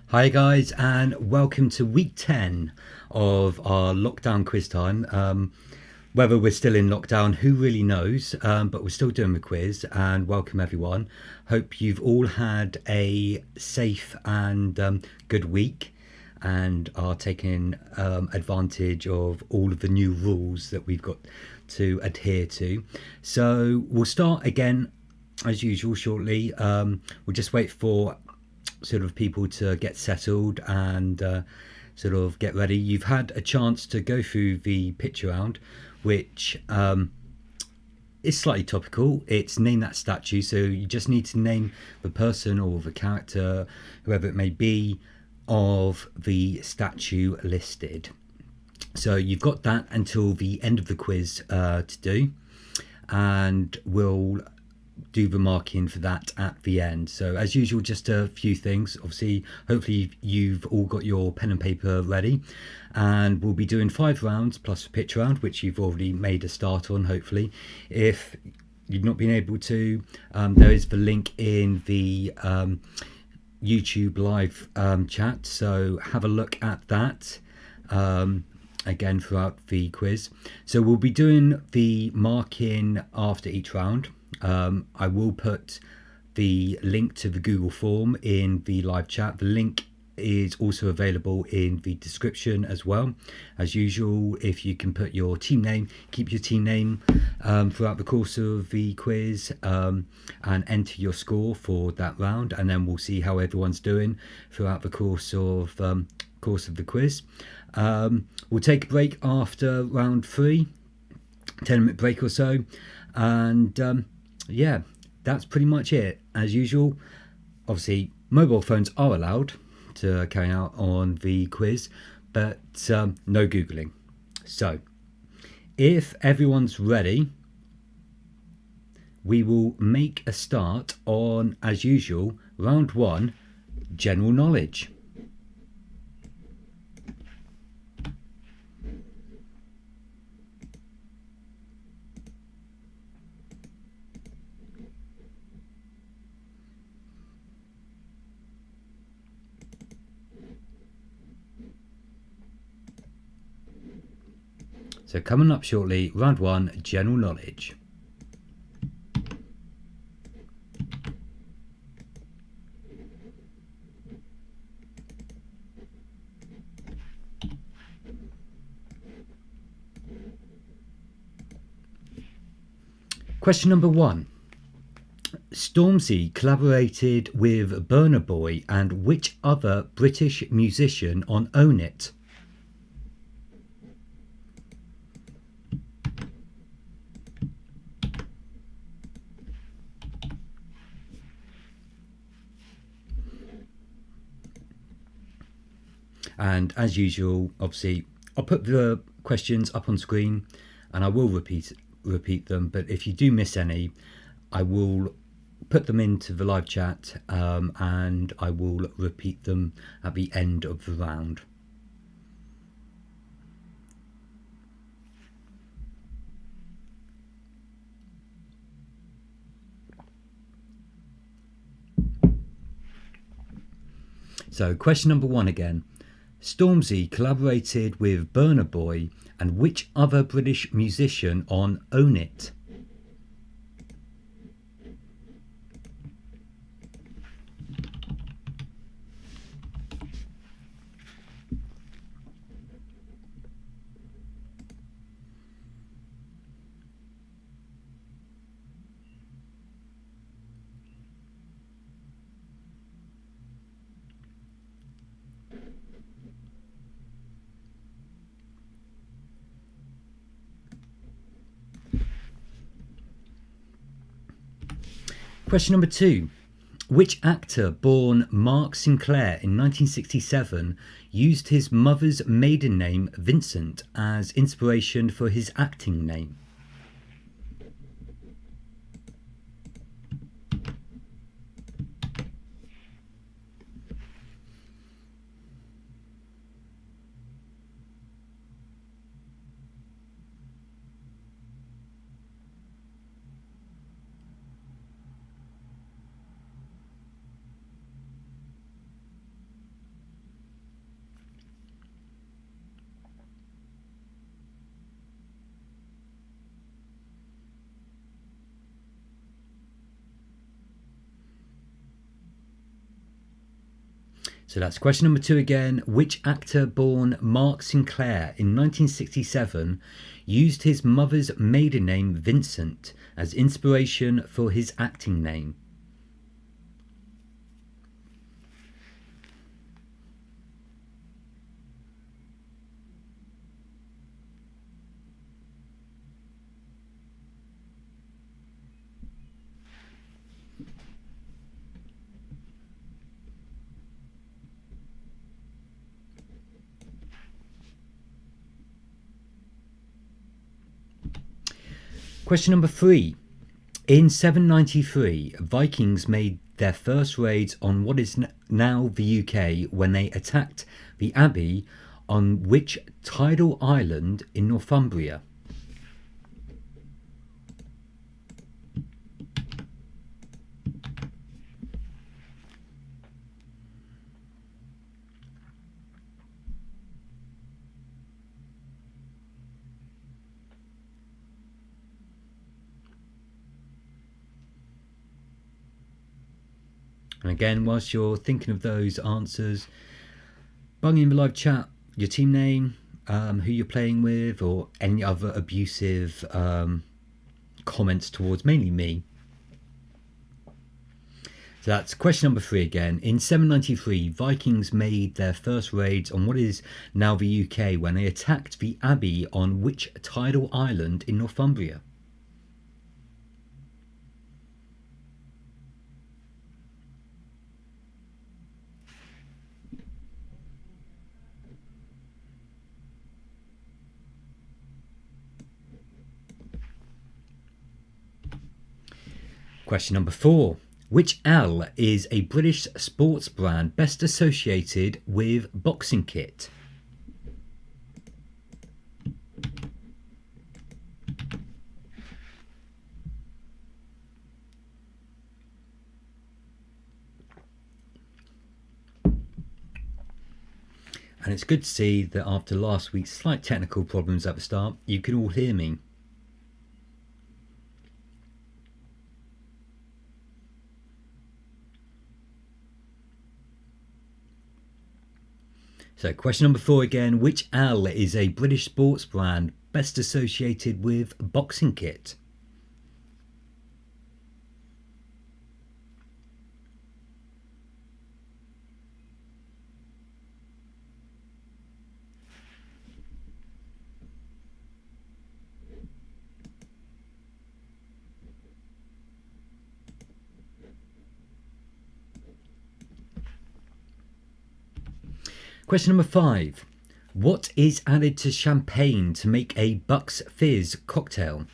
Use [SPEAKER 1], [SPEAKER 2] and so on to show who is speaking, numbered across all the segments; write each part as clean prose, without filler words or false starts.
[SPEAKER 1] Hi guys, and welcome to week 10 of our lockdown quiz time. Whether we're still in lockdown, who really knows, but we're still doing the quiz, and welcome everyone. Hope you've all had a safe and good week and are taking advantage of all of the new rules that we've got to adhere to. So we'll start again as usual shortly. We'll just wait for sort of people to get settled and sort of get ready. You've had a chance to go through the picture round, which is slightly topical. It's name that statue, so you just need to name the person or the character, whoever it may be, of the statue listed. So you've got that until the end of the quiz to do, and we'll do the marking for that at the end. So as usual, just a few things. Obviously, hopefully you've all got your pen and paper ready, and we'll be doing 5 rounds plus a pitch round, which you've already made a start on, hopefully. If you've not been able to, there is the link in the YouTube live chat, so have a look at that again throughout the quiz. So we'll be doing the marking after each round. I will put the link to the Google form in the live chat. The link is also available in the description as well. As usual, if you can put your team name, keep your team name throughout the course of the quiz, and enter your score for that round, and then we'll see how everyone's doing throughout the course of the quiz. We'll take a break after round 3, 10-minute break or so, and yeah, that's pretty much it. As usual, obviously mobile phones are allowed to carry out on the quiz, but no Googling. So if everyone's ready, we will make a start on, as usual, round 1, general knowledge. So coming up shortly, round 1, general knowledge. Question number 1. Stormzy collaborated with Burna Boy and which other British musician on Own It? And as usual, obviously, I'll put the questions up on screen and I will repeat them. But if you do miss any, I will put them into the live chat, and I will repeat them at the end of the round. So question number 1 again. Stormzy collaborated with Burna Boy and which other British musician on Own It? Question number 2. Which actor born Mark Sinclair in 1967 used his mother's maiden name Vincent as inspiration for his acting name? So that's question number 2 again. Which actor born Mark Sinclair in 1967 used his mother's maiden name Vincent as inspiration for his acting name? Question number 3. In 793, Vikings made their first raids on what is now the UK when they attacked the Abbey on which tidal island in Northumbria? And again, whilst you're thinking of those answers, bung in the live chat your team name, who you're playing with, or any other abusive comments towards mainly me. So that's question number 3 again. In 793, Vikings made their first raids on what is now the UK when they attacked the Abbey on which tidal island in Northumbria? Question number 4. Which L is a British sports brand best associated with boxing kit? And it's good to see that after last week's slight technical problems at the start, you can all hear me. So question number 4 again. Which L is a British sports brand best associated with boxing kit? Question number 5. What is added to champagne to make a Bucks Fizz cocktail?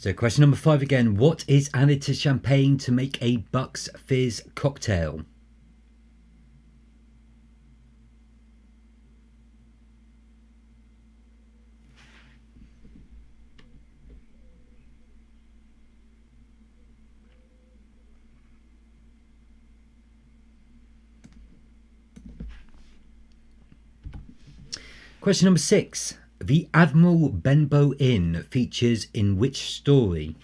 [SPEAKER 1] So question number 5 again. What is added to champagne to make a Bucks Fizz cocktail? Question number 6. The Admiral Benbow Inn features in which story?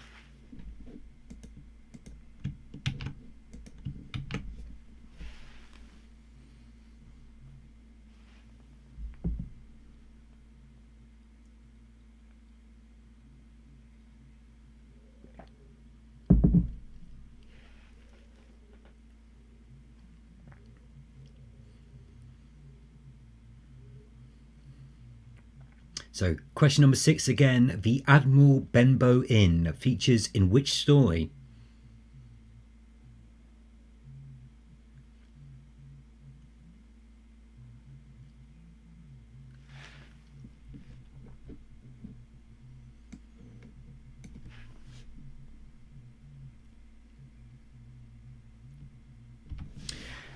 [SPEAKER 1] So question number 6 again. The Admiral Benbow Inn features in which story?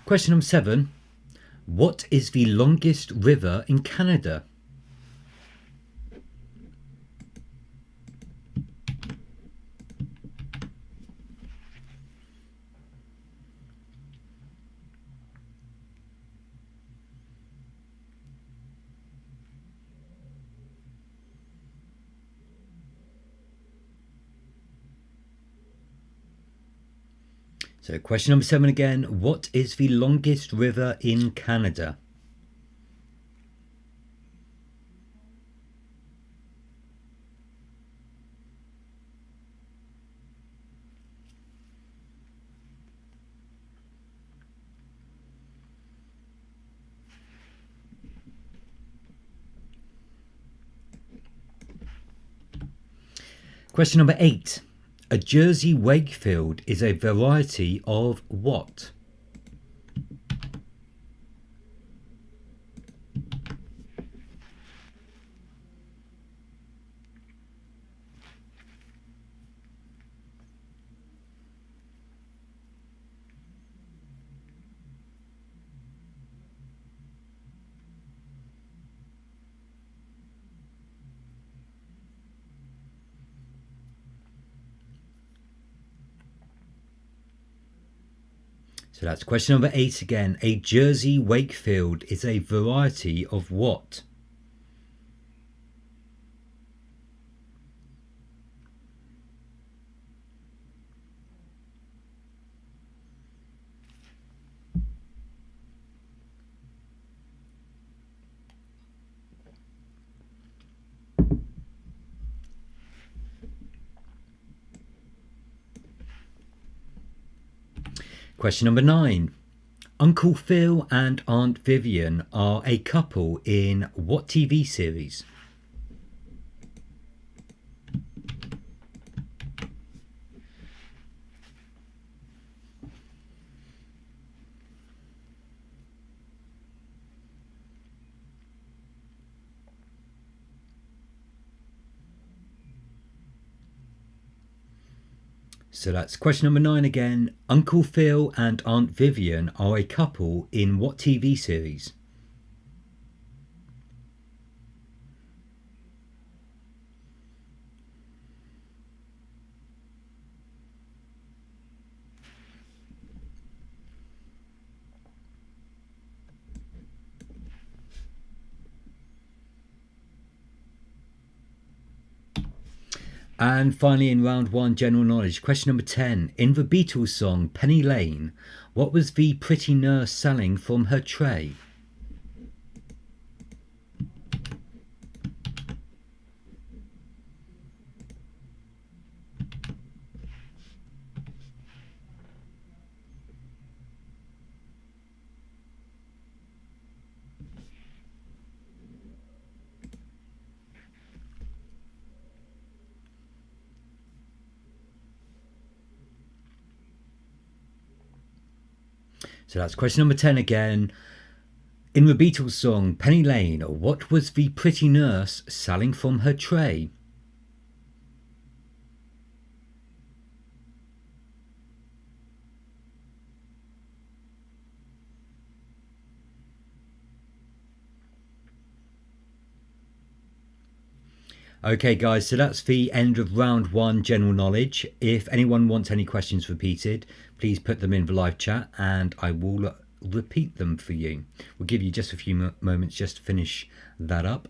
[SPEAKER 1] Question number 7. What is the longest river in Canada? So question number 7 again. What is the longest river in Canada? Question number 8. A Jersey Wakefield is a variety of what? So that's question number 8 again. A Jersey Wakefield is a variety of what? Question number 9. Uncle Phil and Aunt Vivian are a couple in what TV series? So that's question number 9 again. Uncle Phil and Aunt Vivian are a couple in what TV series? And finally, in round 1, general knowledge, question number 10. In the Beatles song Penny Lane, what was the pretty nurse selling from her tray? So that's question number 10 again. In the Beatles song Penny Lane, what was the pretty nurse selling from her tray? Okay guys, so that's the end of round 1 general knowledge. If anyone wants any questions repeated, please put them in the live chat and I will repeat them for you. We'll give you just a few moments just to finish that up.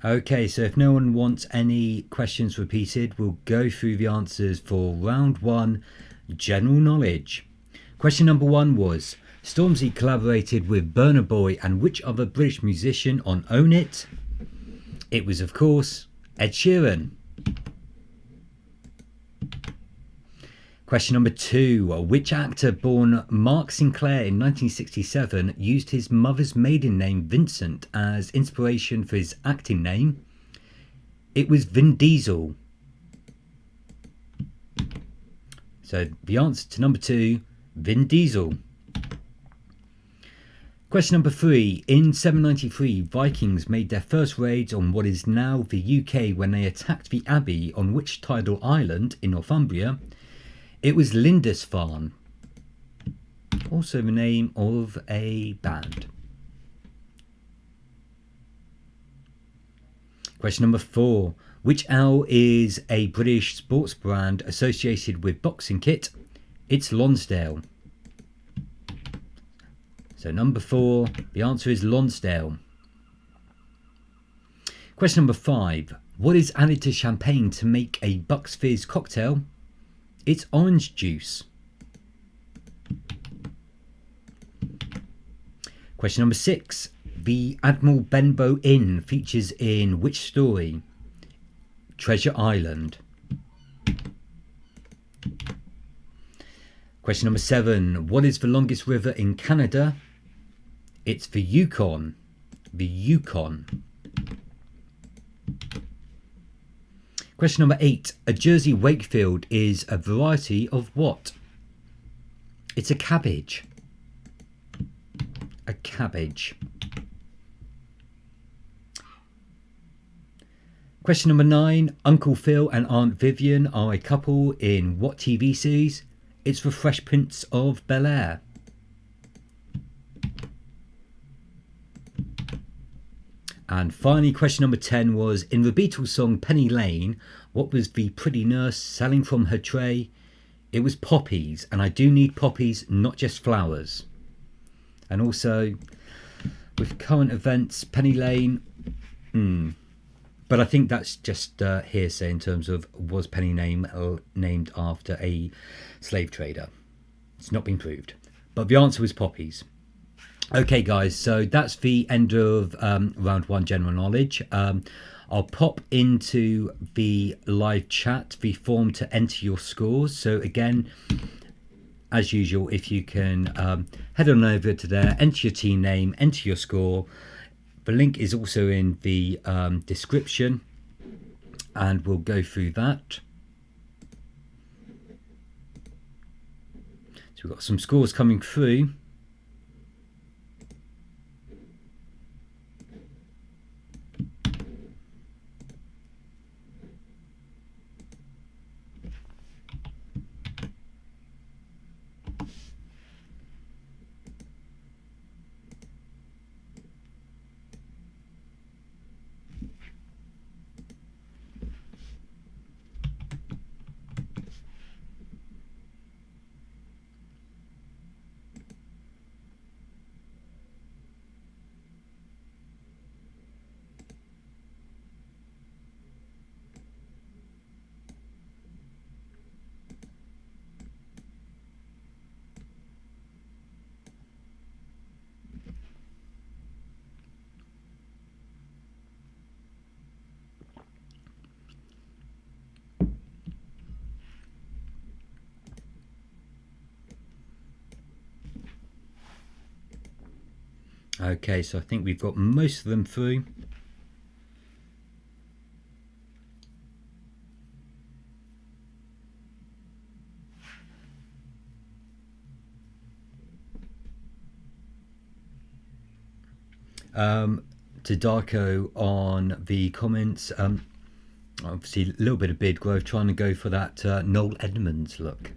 [SPEAKER 1] Okay, so if no one wants any questions repeated, we'll go through the answers for round 1, general knowledge. Question number 1 was, Stormzy collaborated with Burna Boy and which other British musician on Own It? It was, of course, Ed Sheeran. Question number 2. Which actor born Mark Sinclair in 1967 used his mother's maiden name Vincent as inspiration for his acting name? It was Vin Diesel. So the answer to number 2, Vin Diesel. Question number 3. In 793, Vikings made their first raids on what is now the UK when they attacked the Abbey on which tidal island in Northumbria? It was Lindisfarne. Also the name of a band. Question number 4. Which L is a British sports brand associated with boxing kit? It's Lonsdale. So number 4, the answer is Lonsdale. Question number 5. What is added to champagne to make a Bucks Fizz cocktail? It's orange juice. Question number 6. The Admiral Benbow Inn features in which story? Treasure Island. Question number 7. What is the longest river in Canada? It's the Yukon. The Yukon. Question number 8. A Jersey Wakefield is a variety of what? It's a cabbage. A cabbage. Question number 9. Uncle Phil and Aunt Vivian are a couple in what TV series? It's the Fresh Prince of Bel-Air. And finally, question number 10 was, in the Beatles song Penny Lane, what was the pretty nurse selling from her tray? It was poppies, and I do need poppies, not just flowers. And also, with current events, Penny Lane, but I think that's just hearsay in terms of was Penny Lane named after a slave trader. It's not been proved. But the answer was poppies. Okay guys, so that's the end of round 1 general knowledge. I'll pop into the live chat the form to enter your scores. So again, as usual, if you can head on over to there, enter your team name, enter your score. The link is also in the description and we'll go through that. So we've got some scores coming through. Okay, so I think we've got most of them through. To Darko on the comments, obviously a little bit of bid growth, trying to go for that Noel Edmonds look.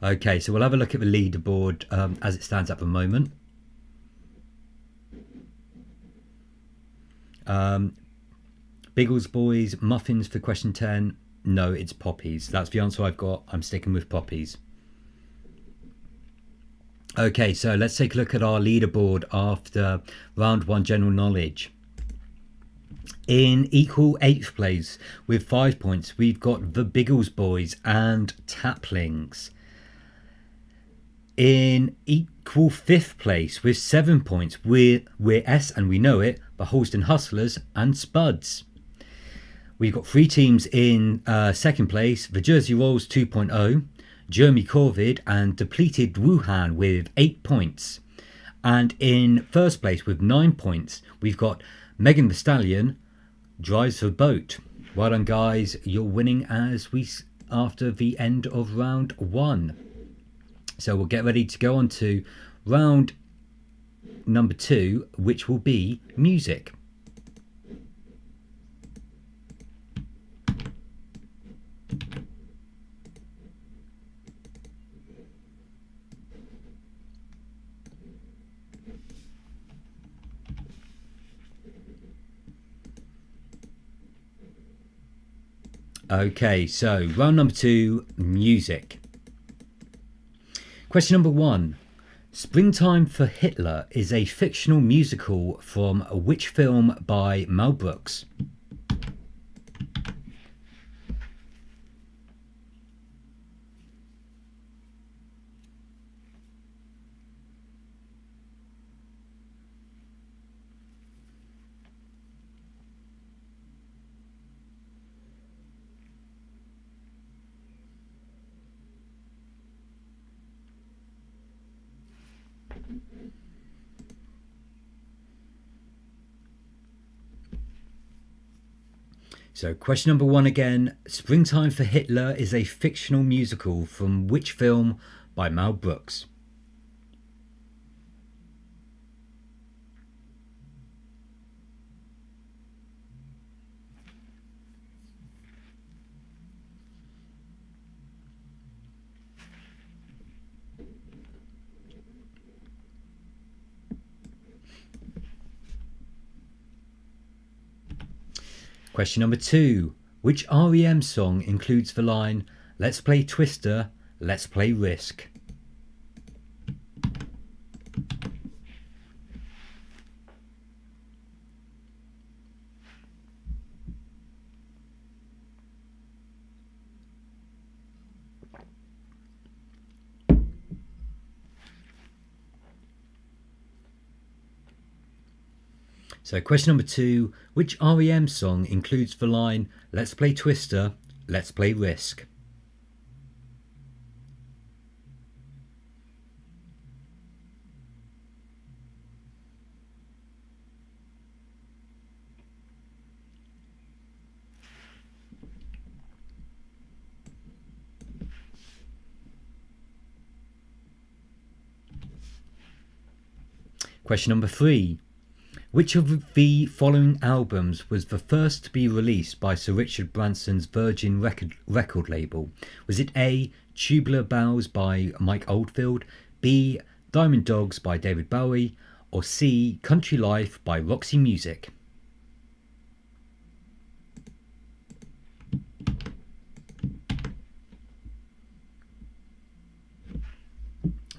[SPEAKER 1] Okay, so we'll have a look at the leaderboard as it stands at the moment. Biggles Boys, muffins for question 10. No, it's poppies. That's the answer I've got. I'm sticking with poppies. Okay, so let's take a look at our leaderboard after round 1 general knowledge. In equal 8th place with 5 points, we've got the Biggles Boys and Taplings. In equal fifth place with 7 points, we're S and we know it, but Holston Hustlers and Spuds. We've got 3 teams in second place, the Jersey Rolls 2.0, Jeremy Corvid and Depleted Wuhan with 8 points. And in first place with 9 points, we've got Megan the Stallion, Drives the Boat. Well done, guys. You're winning after the end of round 1. So we'll get ready to go on to round number 2, which will be music. Okay, so round number 2, music. Question number 1. Springtime for Hitler is a fictional musical from which film by Mel Brooks? So question number 1 again. Springtime for Hitler is a fictional musical from which film by Mel Brooks? Question number 2. Which REM song includes the line, "Let's play Twister, let's play Risk"? So question number 2, which REM song includes the line, "Let's play Twister, let's play Risk"? Question number 3. Which of the following albums was the first to be released by Sir Richard Branson's Virgin record label? Was it A, Tubular Bells by Mike Oldfield, B, Diamond Dogs by David Bowie, or C, Country Life by Roxy Music?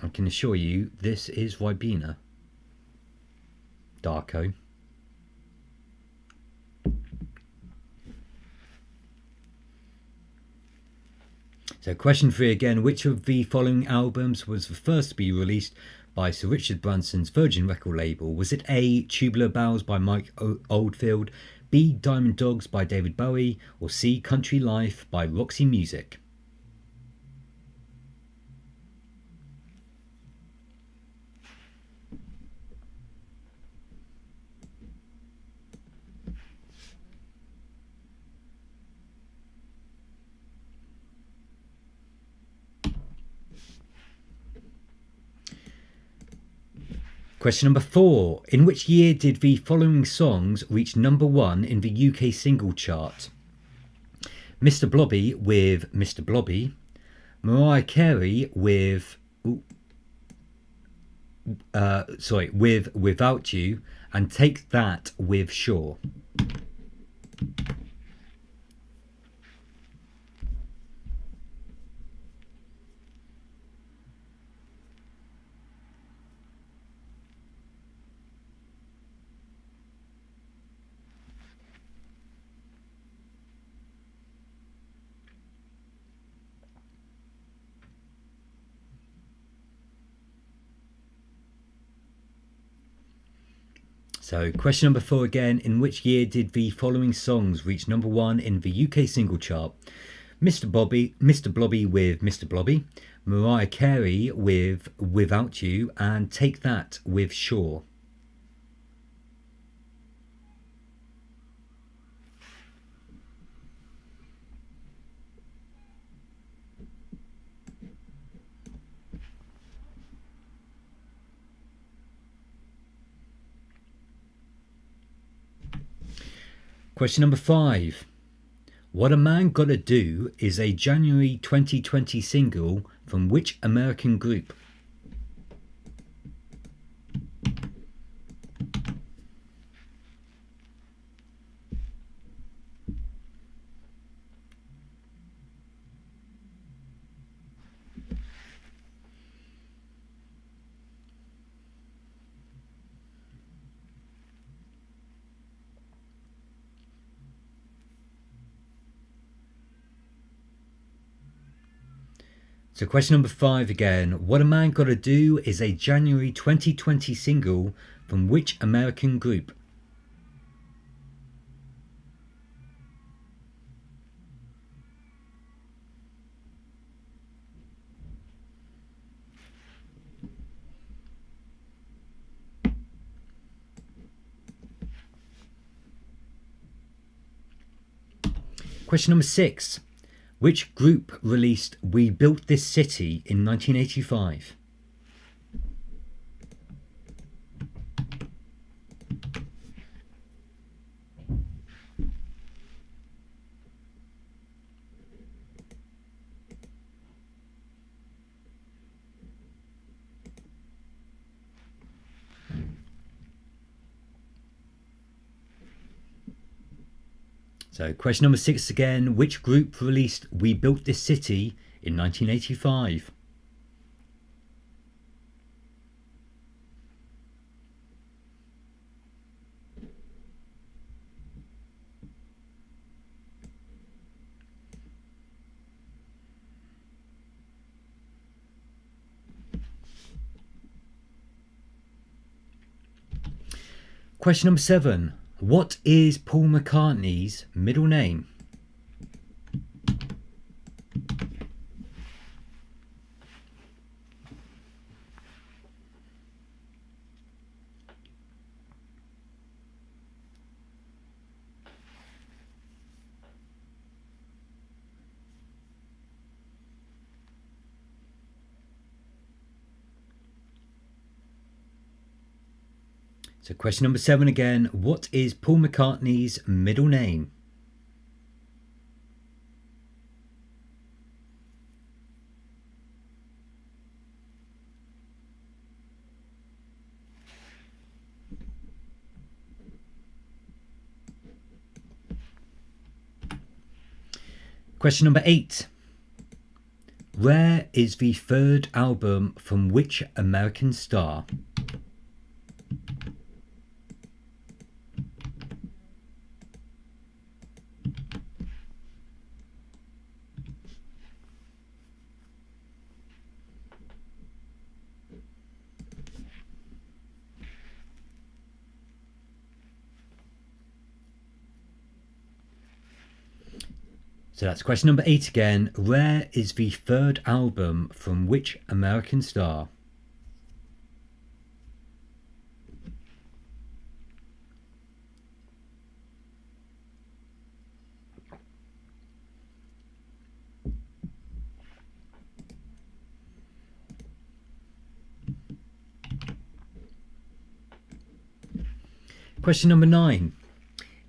[SPEAKER 1] I can assure you this is Ribena. Darko. So question 3 again. Which of the following albums was the first to be released by Sir Richard Branson's Virgin record label? Was it A, Tubular Bells by Mike Oldfield, B, Diamond Dogs by David Bowie, or C, Country Life by Roxy Music? Question number 4. In which year did the following songs reach number 1 in the UK single chart? Mr. Blobby with Mr. Blobby, Mariah Carey with Without You, and Take That with Sure. So question number 4 again. In which year did the following songs reach number 1 in the UK single chart? Mr. Blobby with Mr. Blobby, Mariah Carey with Without You, and Take That with Sure. Question number 5. What a Man Gotta Do is a January 2020 single from which American group? So question number 5 again. What a Man Gotta Do is a January 2020 single from which American group? Question number 6. Which group released We Built This City in 1985? So question number 6 again. Which group released We Built This City in 1985? Question number 7. What is Paul McCartney's middle name? So question number 7 again. What is Paul McCartney's middle name? Question number 8. Where is the third album from which American star? So that's question number 8 again. Where is the third album from which American star? Question number 9.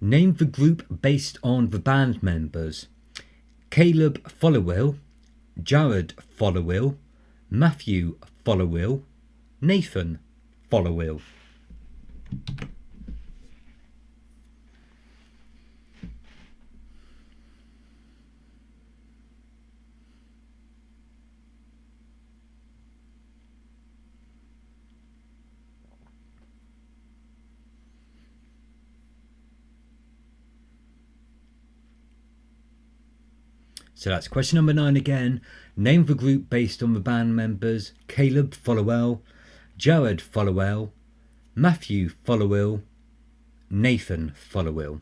[SPEAKER 1] Name the group based on the band members. Caleb Followill, Jared Followill, Matthew Followill, Nathan Followill. So that's question number 9 again. Name the group based on the band members. Caleb Followill, Jared Followill, Matthew Followill, Nathan Followill.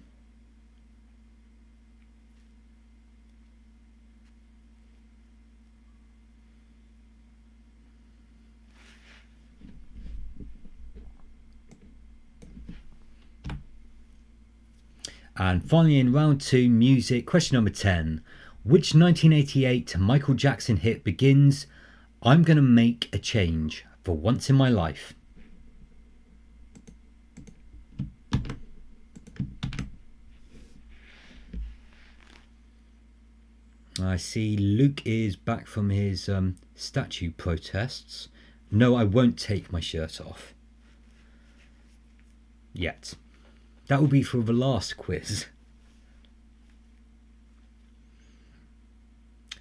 [SPEAKER 1] And finally, in round 2, music, question number 10. Which 1988 Michael Jackson hit begins, "I'm gonna make a change for once in my life"? I see Luke is back from his statue protests. No, I won't take my shirt off. Yet. That will be for the last quiz.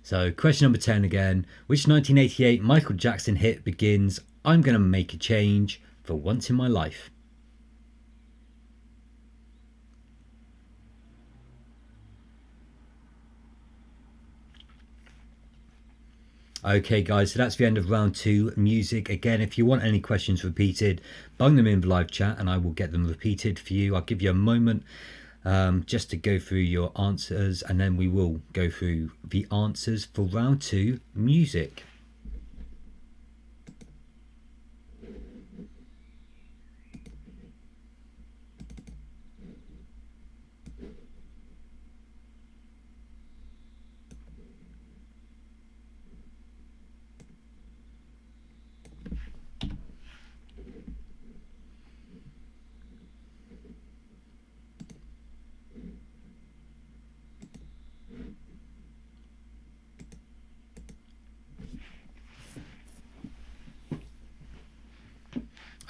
[SPEAKER 1] So, question number 10 again. Which 1988 Michael Jackson hit begins, "I'm gonna make a change for once in my life"? Okay guys, so that's the end of round 2, music. Again, if you want any questions repeated, bung them in the live chat and I will get them repeated for you. I'll give you a moment just to go through your answers, and then we will go through the answers for round 2, music.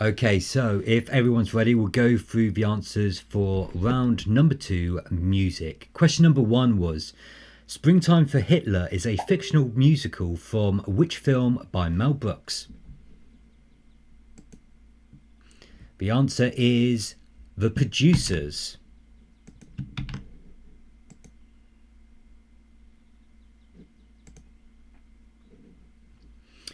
[SPEAKER 1] Okay, so if everyone's ready, we'll go through the answers for round number 2, music. Question number 1 was, Springtime for Hitler is a fictional musical from which film by Mel Brooks? The answer is The Producers.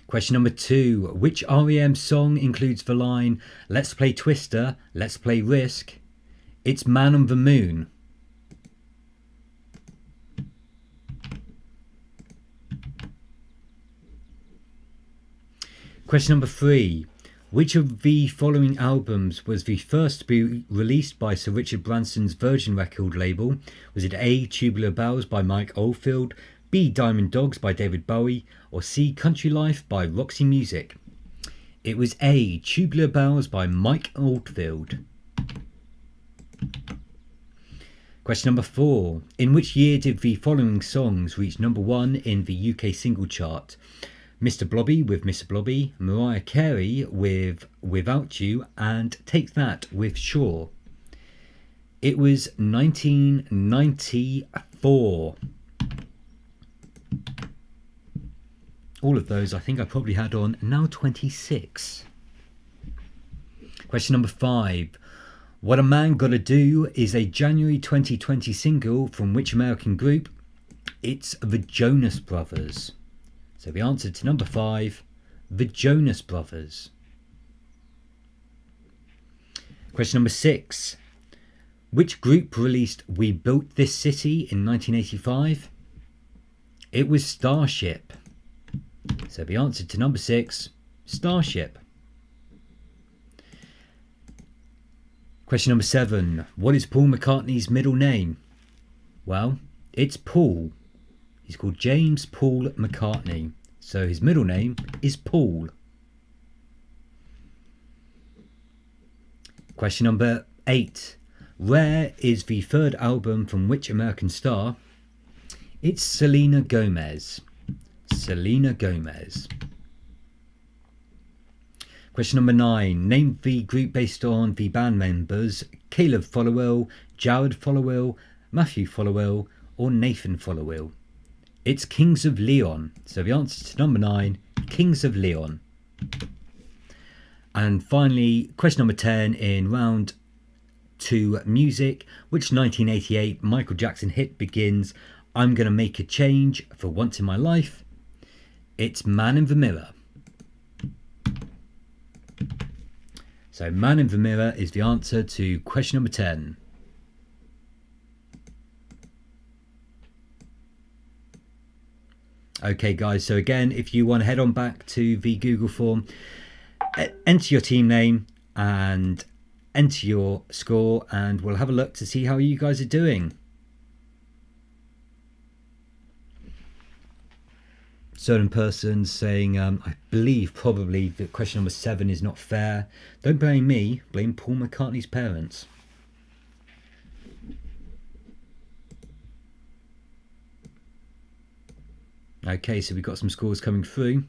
[SPEAKER 1] Question number 2. Which REM song includes the line, "Let's play Twister, let's play Risk"? It's Man on the Moon. Question number 3. Which of the following albums was the first to be released by Sir Richard Branson's Virgin record label? Was it A, Tubular Bells by Mike Oldfield, B, Diamond Dogs by David Bowie, or C, Country Life by Roxy Music? It was A, Tubular Bells by Mike Oldfield. Question number 4. In which year did the following songs reach number 1 in the UK single chart? Mr. Blobby with Mr. Blobby, Mariah Carey with Without You, and Take That with Shaw. It was 1994. All of those I think I probably had on Now 26. Question number 5. What a Man Gotta Do is a January 2020 single from which American group? It's the Jonas Brothers. So the answer to number 5, the Jonas Brothers. Question number 6. Which group released We Built This City in 1985? It was Starship. So the answer to number 6, Starship. Question number 7. What is Paul McCartney's middle name? Well, it's Paul. He's called James Paul McCartney. So his middle name is Paul. Question number 8. Rare is the third album from which American star? It's Selena Gomez. Selena Gomez. Question number 9. Name the group based on the band members Caleb Followill, Jared Followill, Matthew Followill, or Nathan Followill. It's Kings of Leon. So the answer to number 9, Kings of Leon. And finally, question number 10 in round 2, music. Which 1988 Michael Jackson hit begins, "I'm gonna make a change for once in my life"? It's Man in the Mirror. So man in the mirror is the answer to question number 10. Okay guys, so again, if you want to head on back to the Google form, enter your team name and enter your score, and we'll have a look to see how you guys are doing. Certain person saying, I believe probably that question number 7 is not fair. Don't blame me, blame Paul McCartney's parents. Okay, so we've got some scores coming through.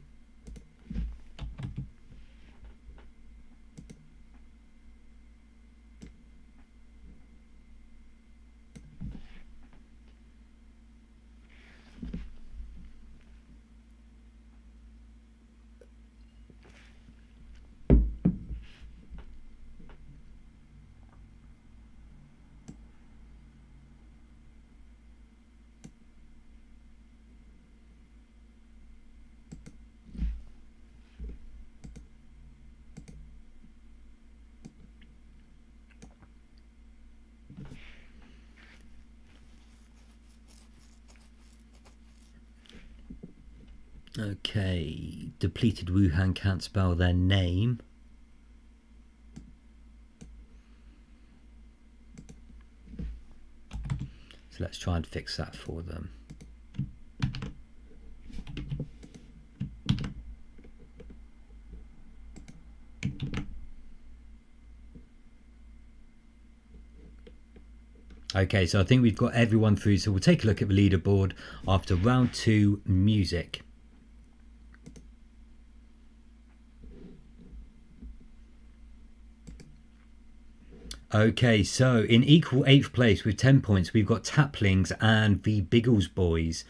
[SPEAKER 1] Okay, depleted Wuhan can't spell their name. So let's try and fix that for them. Okay, so I think we've got everyone through, so we'll take a look at the leaderboard after round 2 music. Okay, so in equal 8th place with 10 points, we've got Taplings and the Biggles Boys.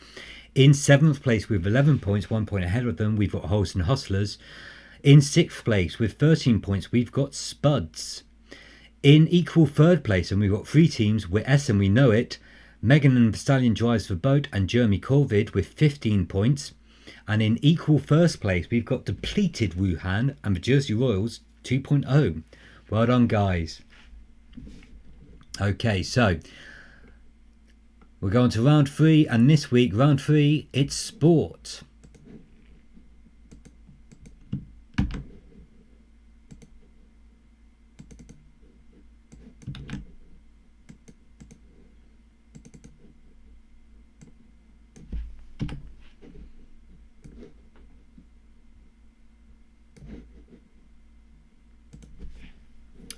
[SPEAKER 1] In 7th place with 11 points, 1 point ahead of them, we've got Holston Hustlers. In 6th place with 13 points, we've got Spuds. In equal 3rd place, and we've got 3 teams, we're S and we know it, Megan and the Stallion Drives the Boat and Jeremy Corvid with 15 points. And in equal 1st place, we've got Depleted Wuhan and the Jersey Royals 2.0. Well done, guys. Okay, so we're going to round 3, and this week, round 3, it's sport.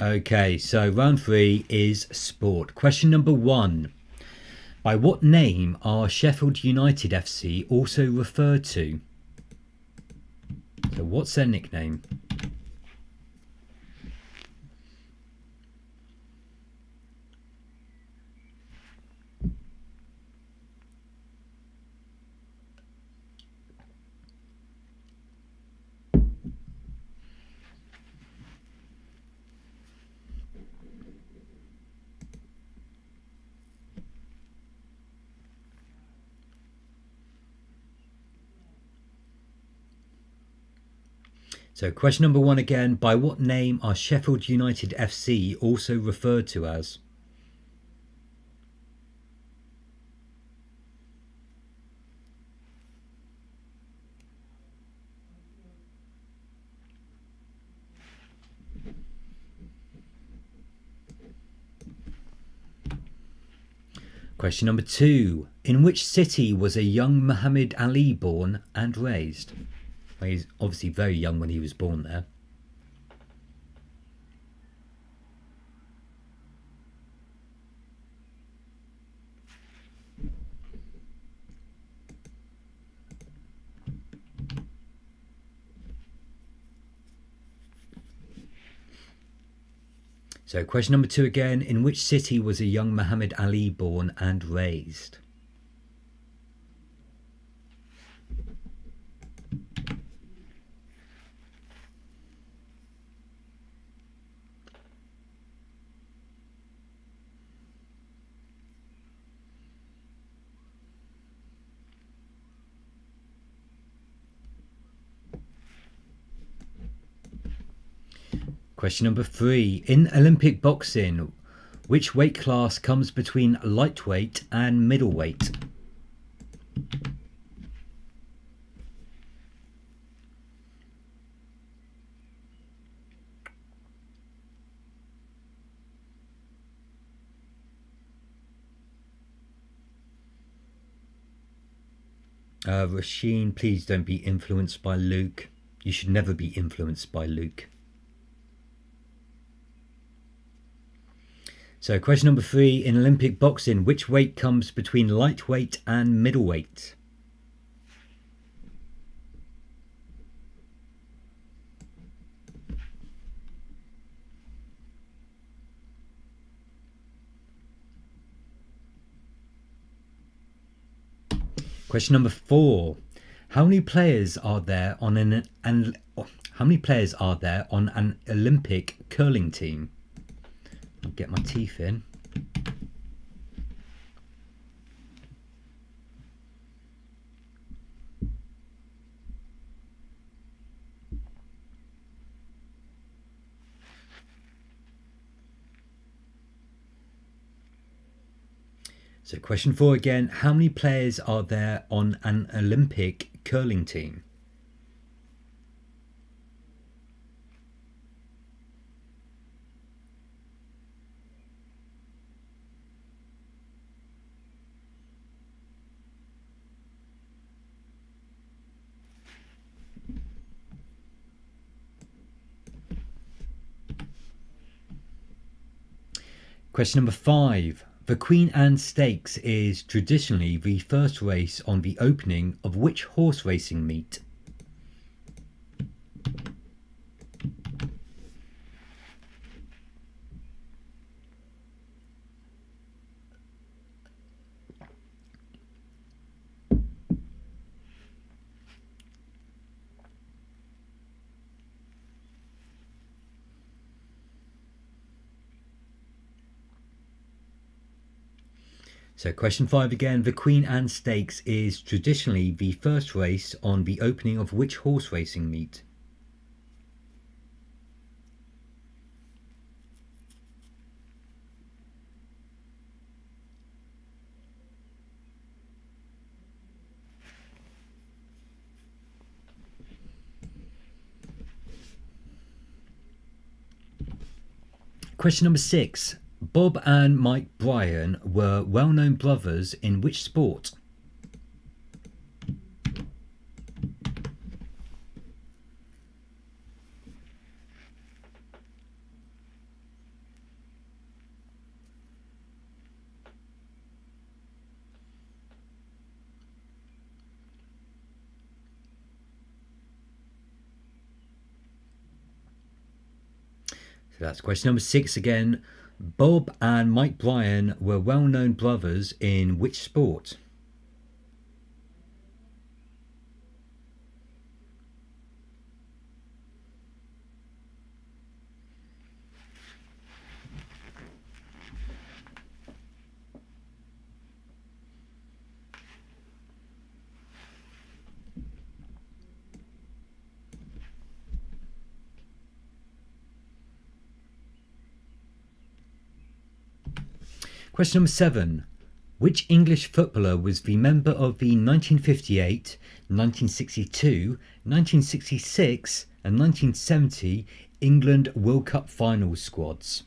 [SPEAKER 1] Okay, so round 3 is sport. Question number 1. By what name are Sheffield United FC also referred to? So what's their nickname? So question number 1 again, by what name are Sheffield United FC also referred to as? Question number 2, in which city was a young Muhammad Ali born and raised? Well, he's obviously very young when he was born there. So question number 2 again, in which city was a young Muhammad Ali born and raised? Question number 3. In Olympic boxing, which weight class comes between lightweight and middleweight? Rasheen, please don't be influenced by Luke. You should never be influenced by Luke. So question number 3. In Olympic boxing, which weight comes between lightweight and middleweight? Question number 4. How many players are there on an Olympic curling team? I'll get my teeth in. So question 4 again. How many players are there on an Olympic curling team? Question number 5. The Queen Anne Stakes is traditionally the first race on the opening of which horse racing meet? So question 5 again. The Queen Anne Stakes is traditionally the first race on the opening of which horse racing meet? Question number 6. Bob and Mike Bryan were well-known brothers in which sport? So that's question number 6 again. Bob and Mike Bryan were well-known brothers in which sport? Question number 7. Which English footballer was the member of the 1958, 1962, 1966 and 1970 England World Cup final squads?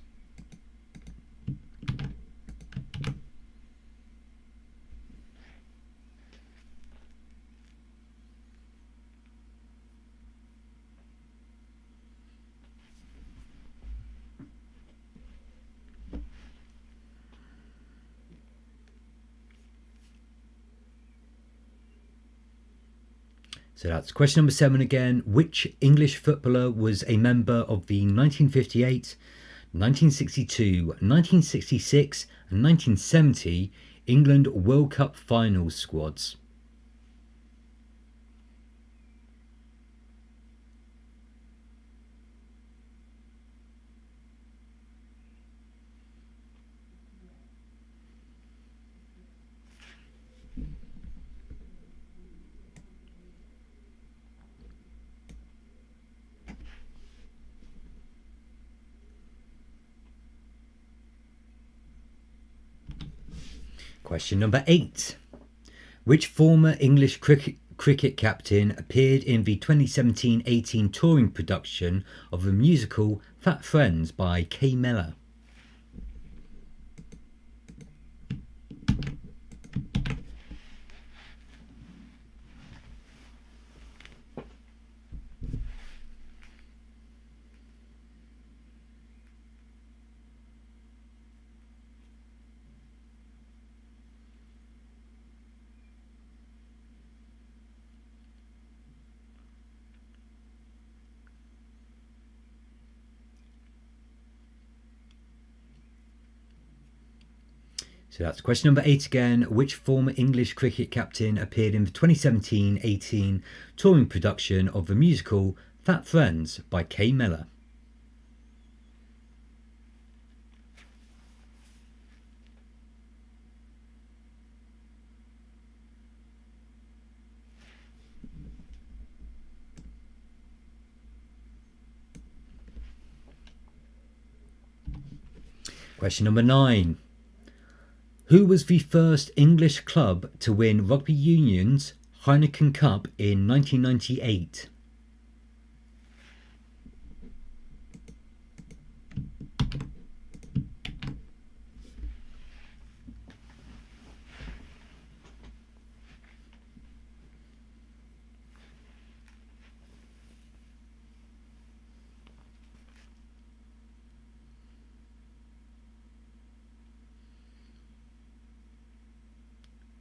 [SPEAKER 1] So that's question number 7 again. Which English footballer was a member of the 1958, 1962, 1966 and 1970 England World Cup final squads? Question number 8. Which former English cricket captain appeared in the 2017-18 touring production of the musical Fat Friends by Kay Mellor? So that's question number 8 again. Which former English cricket captain appeared in the 2017-18 touring production of the musical Fat Friends by Kay Mellor? Question number 9. Who was the first English club to win Rugby Union's Heineken Cup in 1998?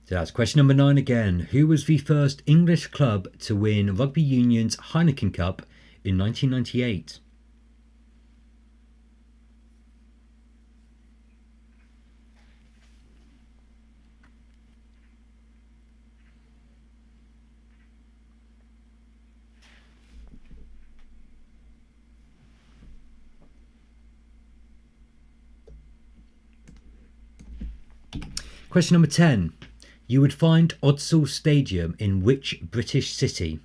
[SPEAKER 1] So that's question number 9 again. Who was the first English club to win Rugby Union's Heineken Cup in 1998? Question number 10. You would find Odsal Stadium in which British city?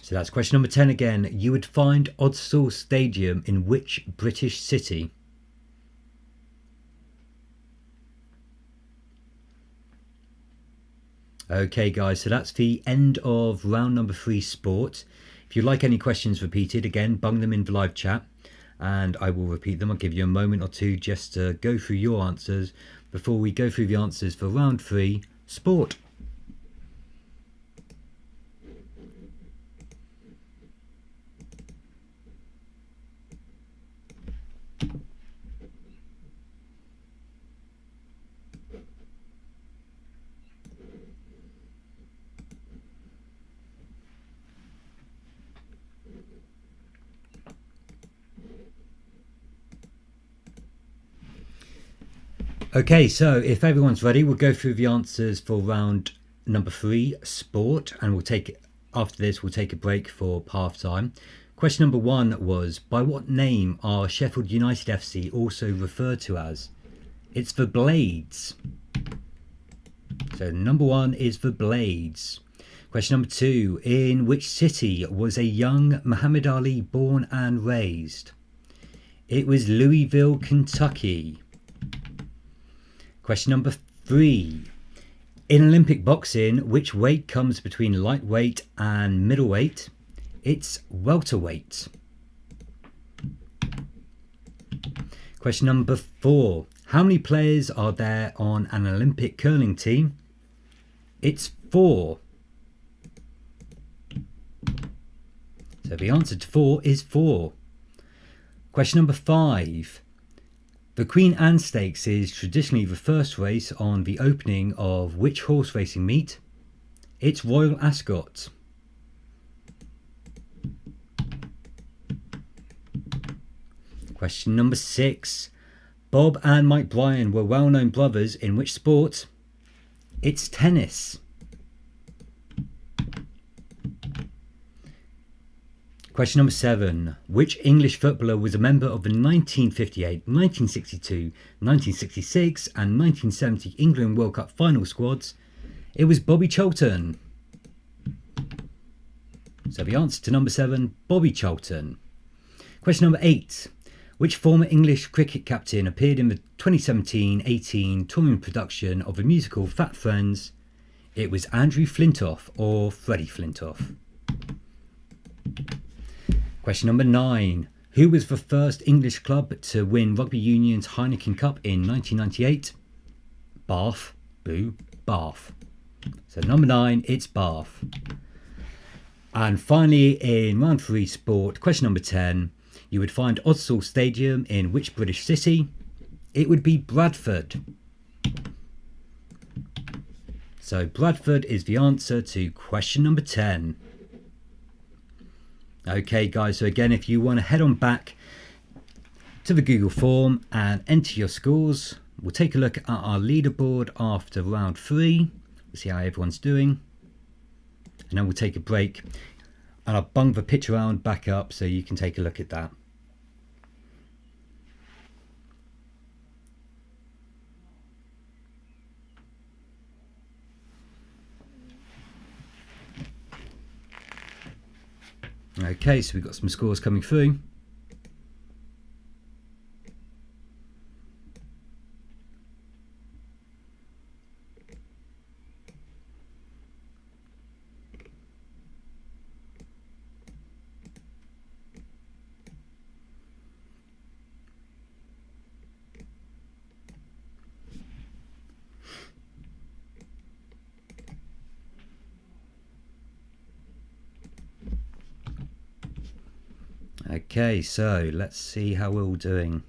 [SPEAKER 1] So that's question number 10 again. You would find Odsal Stadium in which British city? Okay guys, so that's the end of round number 3 sport. If you'd like any questions repeated, again, bung them in the live chat and I will repeat them. I'll give you a moment or two just to go through your answers before we go through the answers for round 3 sport. Okay, so if everyone's ready, we'll go through the answers for round number 3, sport, and after this we'll take a break for half time. Question number 1 was, by what name are Sheffield United FC also referred to as? It's the Blades. So number 1 is the Blades. Question number 2, in which city was a young Muhammad Ali born and raised? It was Louisville, Kentucky. Question number 3. In Olympic boxing, which weight comes between lightweight and middleweight? It's welterweight. Question number 4. How many players are there on an Olympic curling team? It's 4. So the answer to 4 is 4. Question number 5. The Queen Anne Stakes is traditionally the first race on the opening of which horse racing meet? It's Royal Ascot. Question number 6. Bob and Mike Bryan were well-known brothers in which sport? It's tennis. Question number 7. Which English footballer was a member of the 1958, 1962, 1966 and 1970 England World Cup final squads? It was Bobby Charlton. So the answer to number 7, Bobby Charlton. Question number 8. Which former English cricket captain appeared in the 2017-18 touring production of the musical Fat Friends? It was Andrew Flintoff or Freddie Flintoff. Question number 9. Who was the first English club to win Rugby Union's Heineken Cup in 1998? Bath. Boo. Bath. So number 9, it's Bath. And finally, in round 3 sport, question number 10. You would find Odsal Stadium in which British city? It would be Bradford. So Bradford is the answer to question number 10. Okay guys, so again, if you want to head on back to the Google form and enter your scores, we'll take a look at our leaderboard after round 3. We'll see how everyone's doing. And then we'll take a break and I'll bung the pitch around back up so you can take a look at that. Okay, so we've got some scores coming through. Okay, so let's see how we're all doing.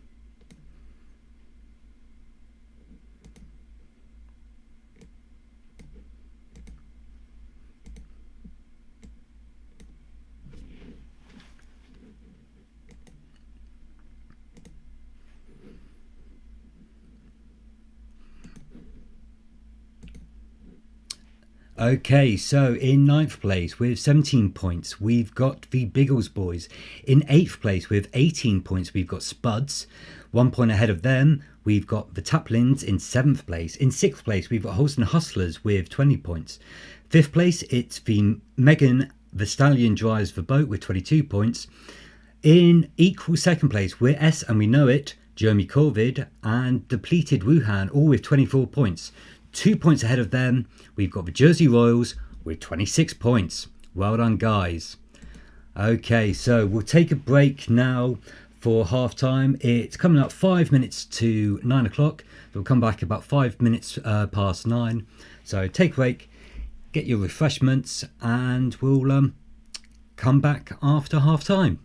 [SPEAKER 1] Okay, so in 9th place with 17 points, we've got the Biggles boys. In 8th place with 18 points, we've got Spuds. 1 point ahead of them, we've got the Taplins in 7th place. In 6th place, we've got Holston Hustlers with 20 points. 5th place, it's the Megan the Stallion Drives the Boat with 22 points. In equal 2nd place, we're S and we know it, Jeremy Corvid and Depleted Wuhan, all with 24 points. 2 points ahead of them, we've got the Jersey Royals with 26 points. Well done, guys. Okay, so we'll take a break now for half time. It's coming up 5 minutes to 9 o'clock. We'll come back about 5 minutes past 9. So take a break, get your refreshments, and we'll come back after half time.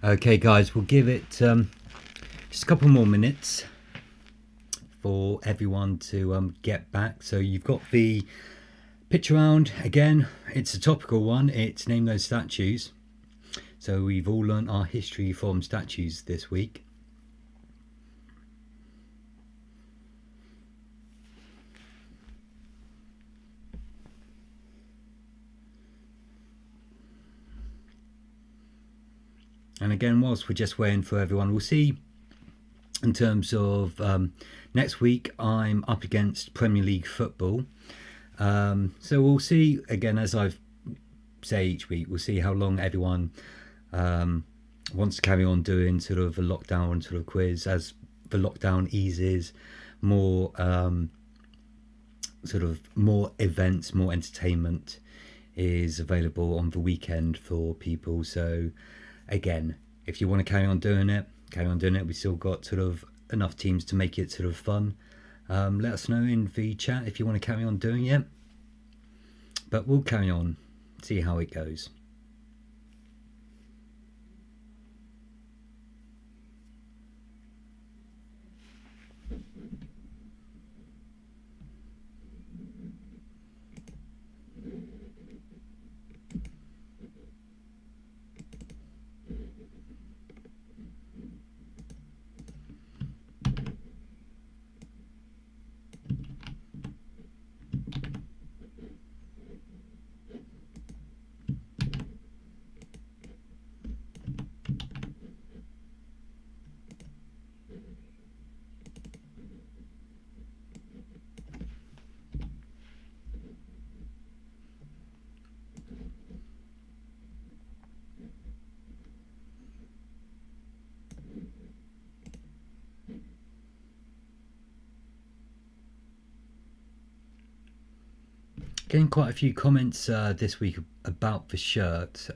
[SPEAKER 1] Okay, guys, we'll give it just a couple more minutes for everyone to get back. So you've got the pitch around again. It's a topical one. It's Name Those Statues. So we've all learnt our history from statues this week. And again, whilst we're just waiting for everyone, we'll see in terms of next week, I'm up against Premier League football. So we'll see, again, as I say each week, we'll see how long everyone wants to carry on doing sort of a lockdown sort of quiz. As the lockdown eases, more sort of more events, more entertainment is available on the weekend for people. So again, if you want to carry on doing it, carry on doing it. We've still got sort of enough teams to make it sort of fun. Let us know in the chat if you want to carry on doing it. But we'll carry on, see how it goes. Getting quite a few comments this week about the shirt.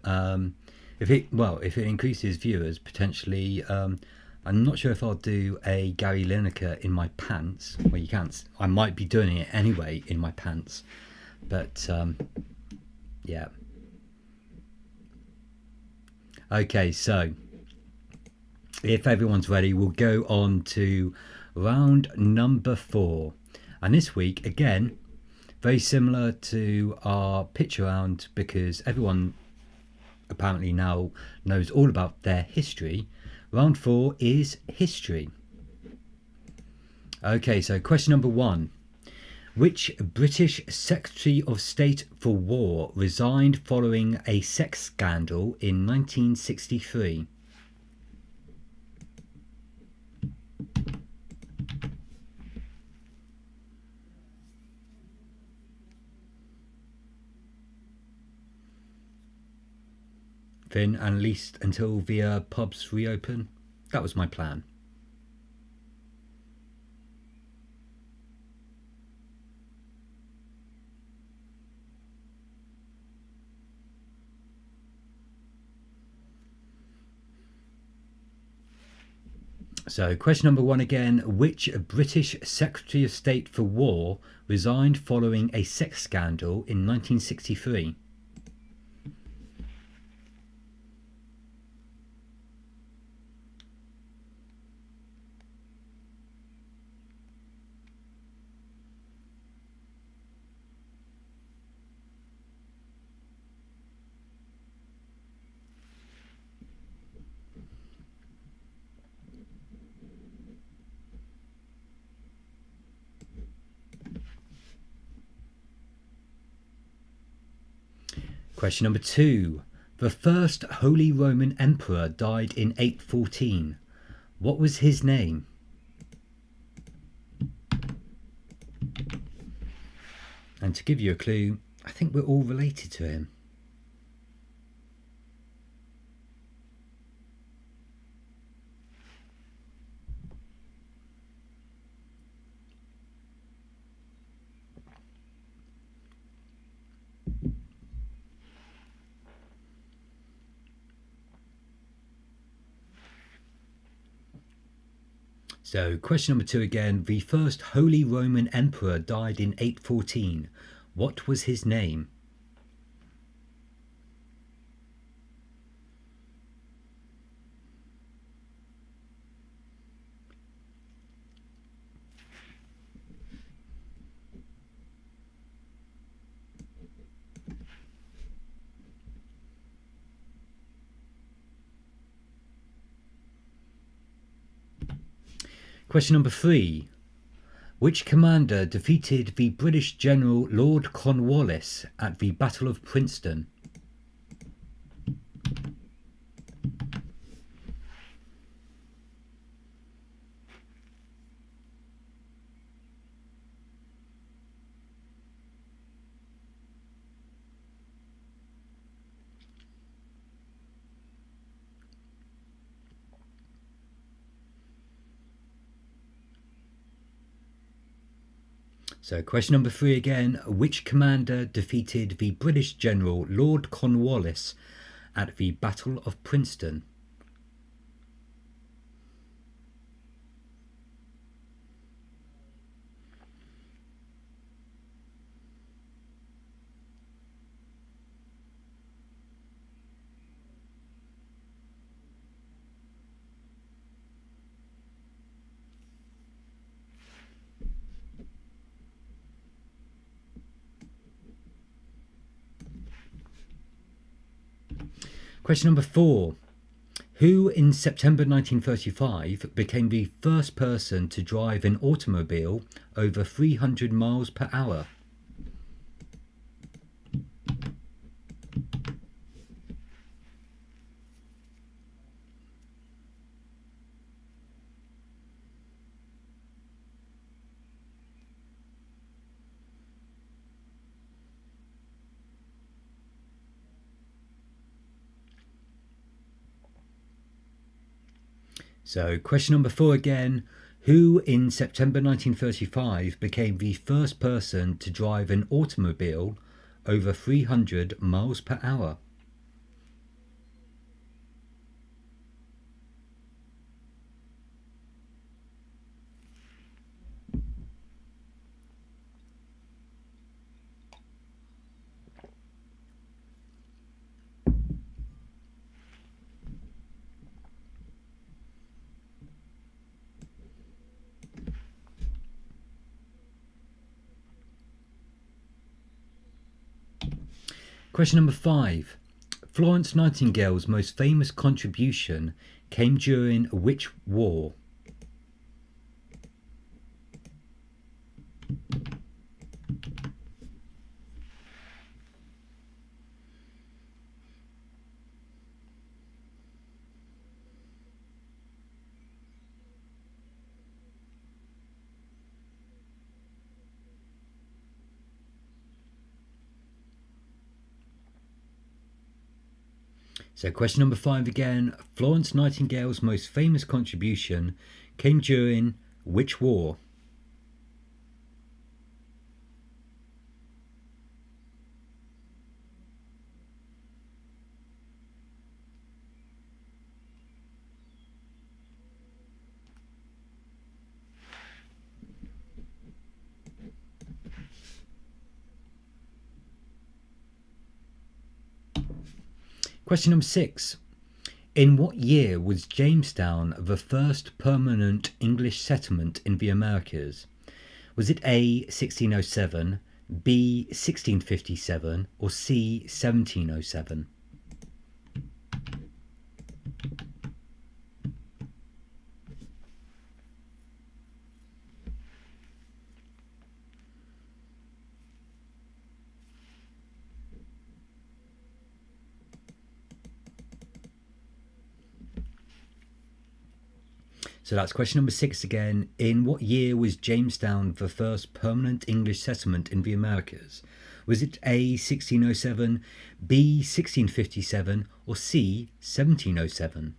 [SPEAKER 1] If it increases viewers, potentially, I'm not sure if I'll do a Gary Lineker in my pants. Well, you can't. I might be doing it anyway in my pants, but yeah. Okay, so if everyone's ready, we'll go on to round number 4, and this week again, very similar to our pitch round, because everyone apparently now knows all about their history. Round 4 is history. Okay, so question number 1. Which British Secretary of State for War resigned following a sex scandal in 1963? Finn, and at least until the pubs reopen. That was my plan. So question number 1 again. Which British Secretary of State for War resigned following a sex scandal in 1963? Question number 2. The first Holy Roman Emperor died in 814. What was his name? And to give you a clue, I think we're all related to him. So question number 2 again. The first Holy Roman Emperor died in 814. What was his name? Question number 3. Which commander defeated the British General Lord Cornwallis at the Battle of Princeton? So question number 3 again. Which commander defeated the British General Lord Cornwallis at the Battle of Princeton? Question number 4. Who in September 1935 became the first person to drive an automobile over 300 miles per hour? So question number 4 again. Who in September 1935 became the first person to drive an automobile over 300 miles per hour? Question number 5. Florence Nightingale's most famous contribution came during which war? So question number 5 again. Florence Nightingale's most famous contribution came during which war? Question number 6. In what year was Jamestown the first permanent English settlement in the Americas? Was it A, 1607, B, 1657, or C, 1707? So that's question number 6 again. In what year was Jamestown the first permanent English settlement in the Americas? Was it A, 1607, B, 1657, or C, 1707?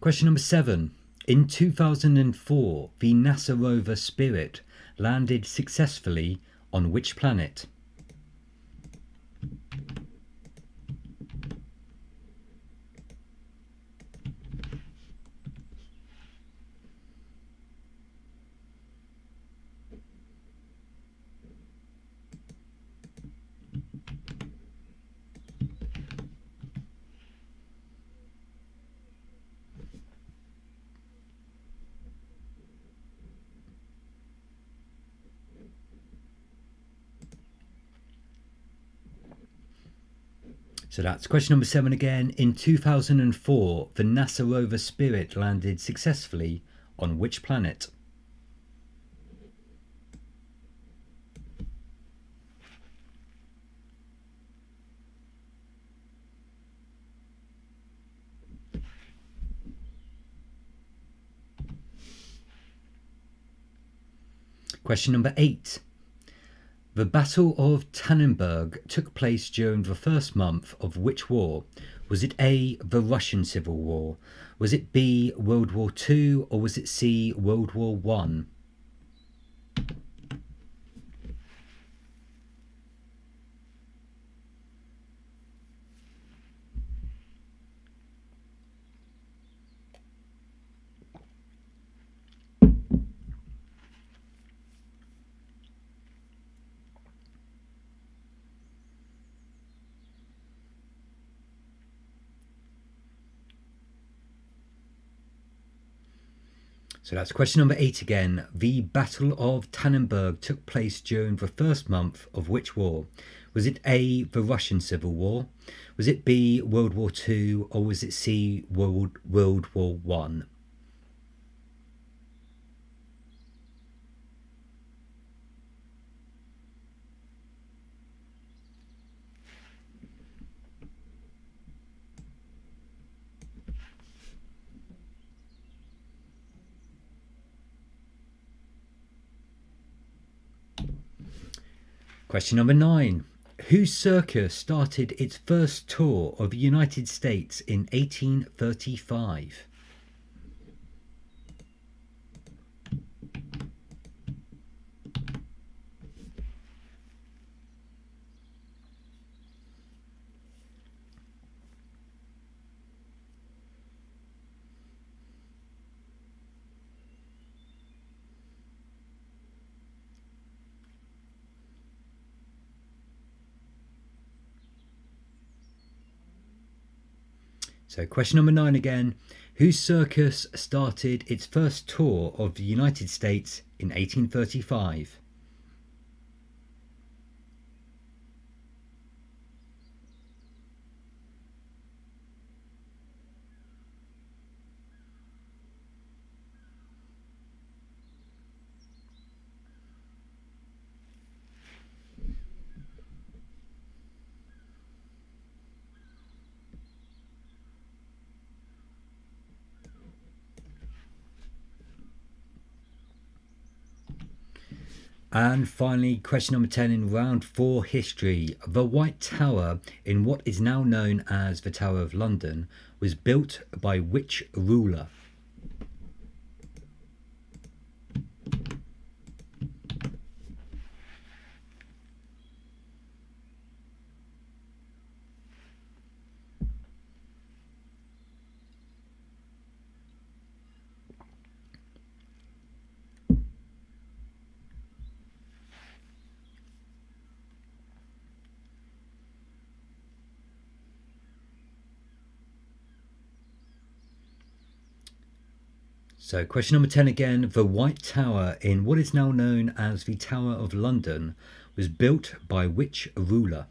[SPEAKER 1] Question number 7. In 2004, the NASA rover Spirit landed successfully on which planet? So that's question number 7 again. In 2004, the NASA rover Spirit landed successfully on which planet? Question number 8. The Battle of Tannenberg took place during the first month of which war? Was it A, the Russian Civil War? Was it B, World War II? Or was it C, World War I? So that's question number 8 again. The Battle of Tannenberg took place during the first month of which war? Was it A, the Russian Civil War? Was it B, World War II? Or was it C, World War I? Question number 9. Whose circus started its first tour of the United States in 1835? So question number 9 again. Whose circus started its first tour of the United States in 1835? And finally, question number 10 in round 4 history. The White Tower in what is now known as the Tower of London was built by which ruler? So question number 10 again. The White Tower in what is now known as the Tower of London was built by which ruler?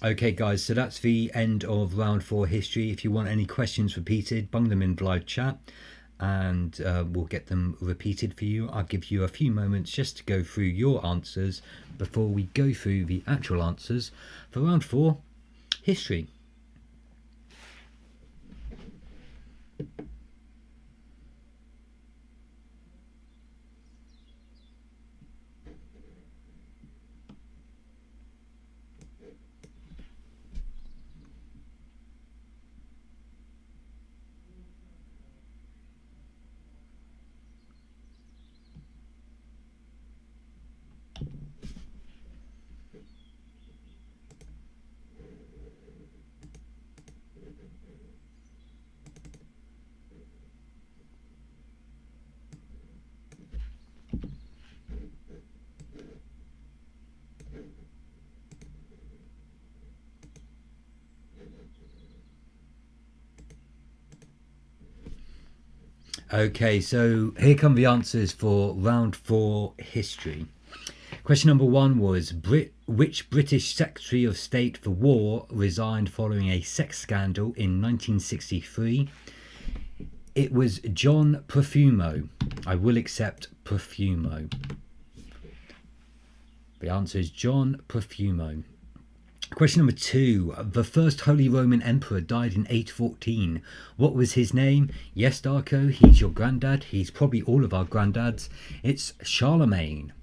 [SPEAKER 1] Okay guys, so that's the end of round 4 history. If you want any questions repeated, bung them in the live chat and we'll get them repeated for you. I'll give you a few moments just to go through your answers before we go through the actual answers for round 4 history. Okay, so here come the answers for round 4 history. Question number 1 was which British Secretary of State for War resigned following a sex scandal in 1963? It was John Profumo. I will accept Profumo. The answer is John Profumo. Question number 2. The first Holy Roman Emperor died in 814. What was his name? Yes, Darko, he's your granddad. He's probably all of our granddads. It's Charlemagne.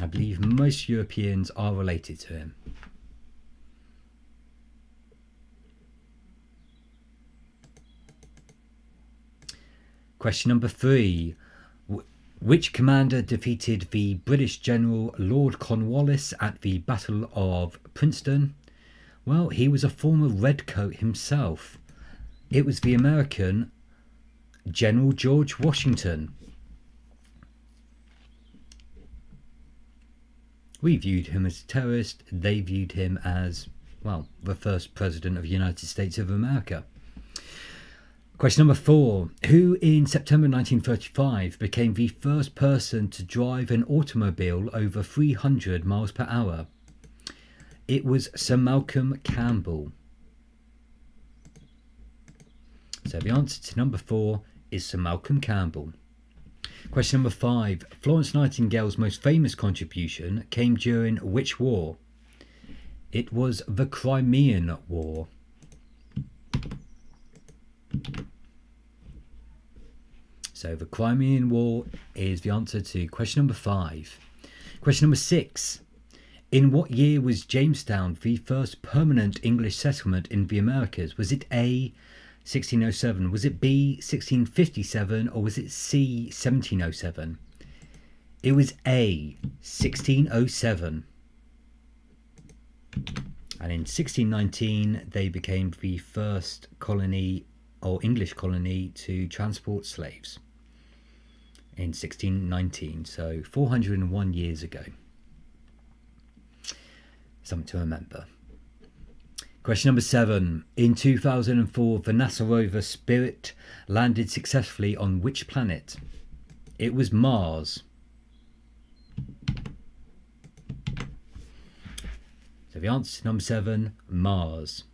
[SPEAKER 1] I believe most Europeans are related to him. Question number 3. Which commander defeated the British General Lord Cornwallis at the Battle of Princeton? Well, he was a former redcoat himself. It was the American General George Washington. We viewed him as a terrorist. They viewed him as, well, the first president of the United States of America. Question number 4. Who in September 1935 became the first person to drive an automobile over 300 miles per hour? It was Sir Malcolm Campbell. So the answer to number 4 is Sir Malcolm Campbell. Question number 5. Florence Nightingale's most famous contribution came during which war? It was the Crimean War. So the Crimean War is the answer to question number 5. Question number 6. In what year was Jamestown the first permanent English settlement in the Americas? Was it A, 1607? Was it B, 1657? Or was it C, 1707? It was A, 1607. And in 1619, they became the first colony or English colony to transport slaves. In 1619, so 401 years ago. Something to remember. Question number 7. In 2004, the NASA rover Spirit landed successfully on which planet? It was Mars. So the answer to number 7, Mars.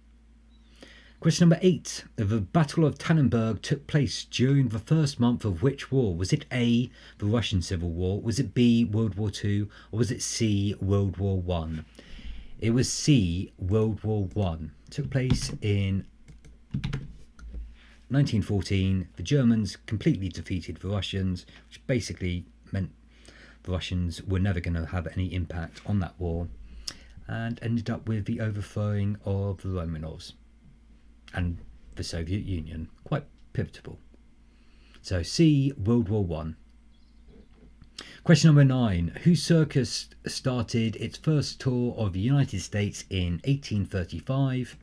[SPEAKER 1] Question number 8. The Battle of Tannenberg took place during the first month of which war? Was it A, the Russian Civil War? Was it B, World War II? Or was it C, World War I? It was C, World War I. It took place in 1914. The Germans completely defeated the Russians, which basically meant the Russians were never going to have any impact on that war, and ended up with the overthrowing of the Romanovs and the Soviet Union. Quite pivotal. So C, World War I. Question number 9. Whose circus started its first tour of the United States in 1835?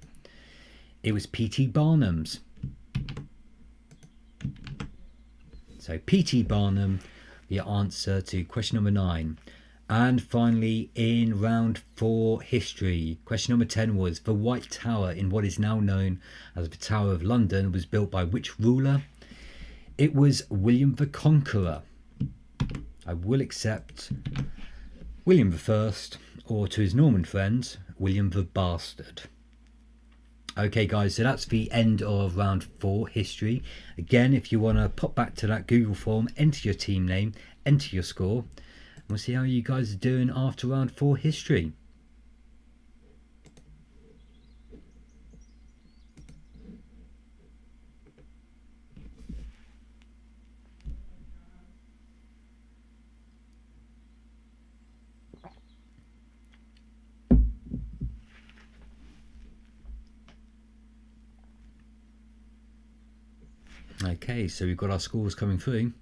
[SPEAKER 1] It was P.T. Barnum's. So P.T. Barnum, the answer to question number 9. And finally, in round 4 history, question number 10 was the White Tower in what is now known as the Tower of London was built by which ruler? It was William the Conqueror. I will accept William the First, or to his Norman friends, William the Bastard. Okay guys, so that's the end of round 4 history. Again, if you want to pop back to that Google form, enter your team name, enter your score. We'll see how you guys are doing after round 4 history. Okay, so we've got our scores coming through.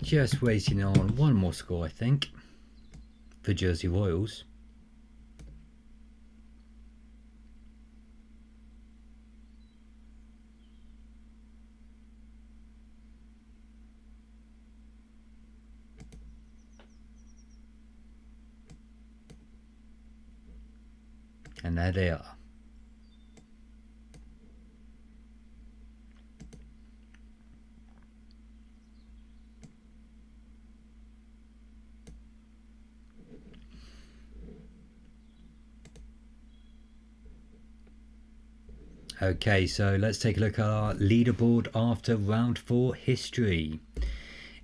[SPEAKER 1] Just waiting on one more score, I think, for Jersey Royals. And there they are. Okay, so let's take a look at our leaderboard after round 4 history.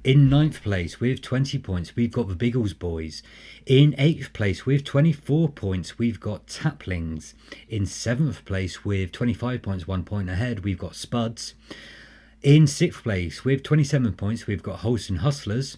[SPEAKER 1] In 9th place with 20 points, we've got the Biggles Boys. In 8th place with 24 points, we've got Taplings. In 7th place with 25 points, 1 point ahead, we've got Spuds. In 6th place with 27 points, we've got Holston Hustlers.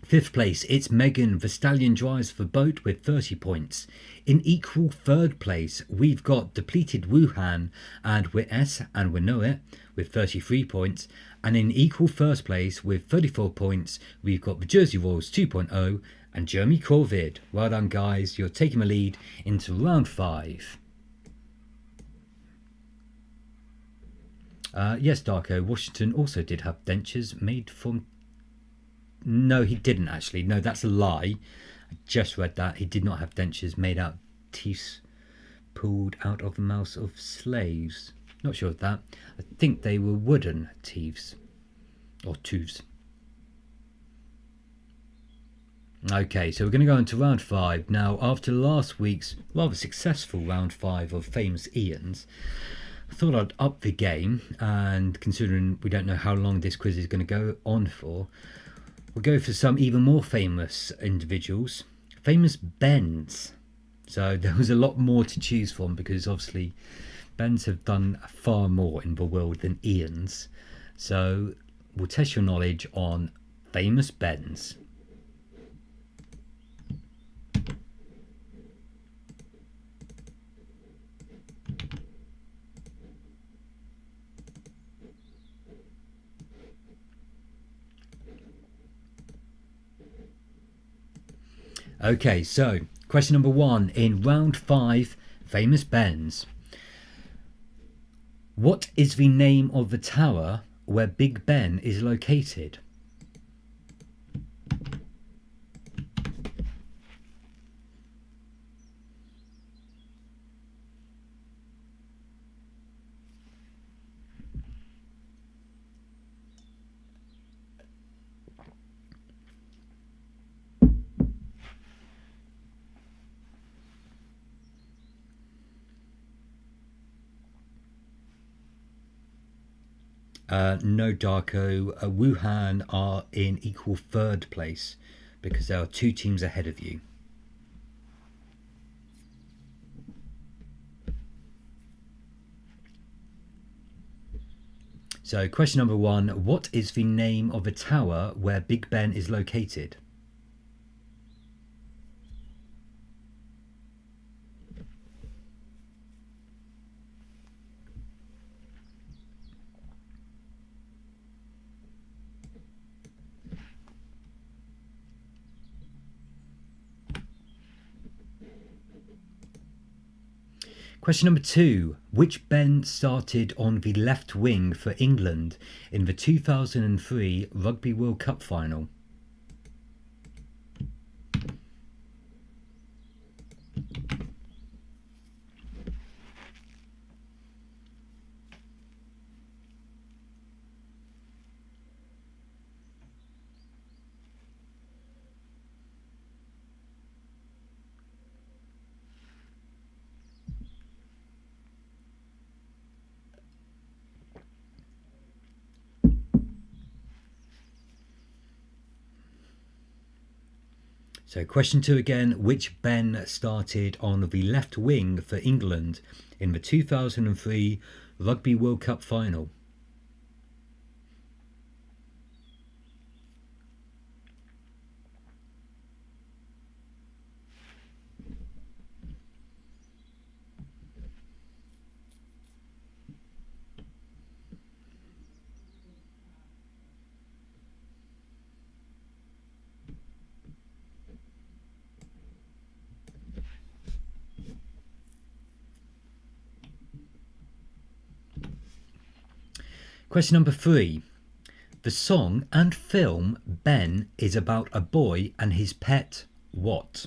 [SPEAKER 1] 5th place, it's Megan the Stallion Drives for Boat with 30 points. In equal 3rd place, we've got Depleted Wuhan and Wit-S and We Know It with 33 points. And in equal 1st place with 34 points, we've got the Jersey Royals 2.0 and Jeremy Corvid. Well done, guys. You're taking the lead into round 5. Yes, Darko, Washington also did have dentures made from... No, he didn't actually. No, that's a lie. I just read that. He did not have dentures made out of teeth pulled out of the mouths of slaves. Not sure of that. I think they were wooden teeth or tooths. Okay, so we're going to go into round 5. Now, after last week's rather successful round 5 of Famous Ians, I thought I'd up the game, and considering we don't know how long this quiz is going to go on for, we'll go for some even more famous individuals. Famous Bens. So there was a lot more to choose from, because obviously Bens have done far more in the world than Ians. So we'll test your knowledge on Famous Bens. Okay, so question number 1 in round 5, Famous Bens. What is the name of the tower where Big Ben is located? No, Darko. Wuhan are in equal 3rd place because there are 2 teams ahead of you. So question number 1, what is the name of the tower where Big Ben is located? Question number 2. Which Ben started on the left wing for England in the 2003 Rugby World Cup final? So question 2 again, which Ben started on the left wing for England in the 2003 Rugby World Cup final? Question number 3. The song and film Ben is about a boy and his pet what?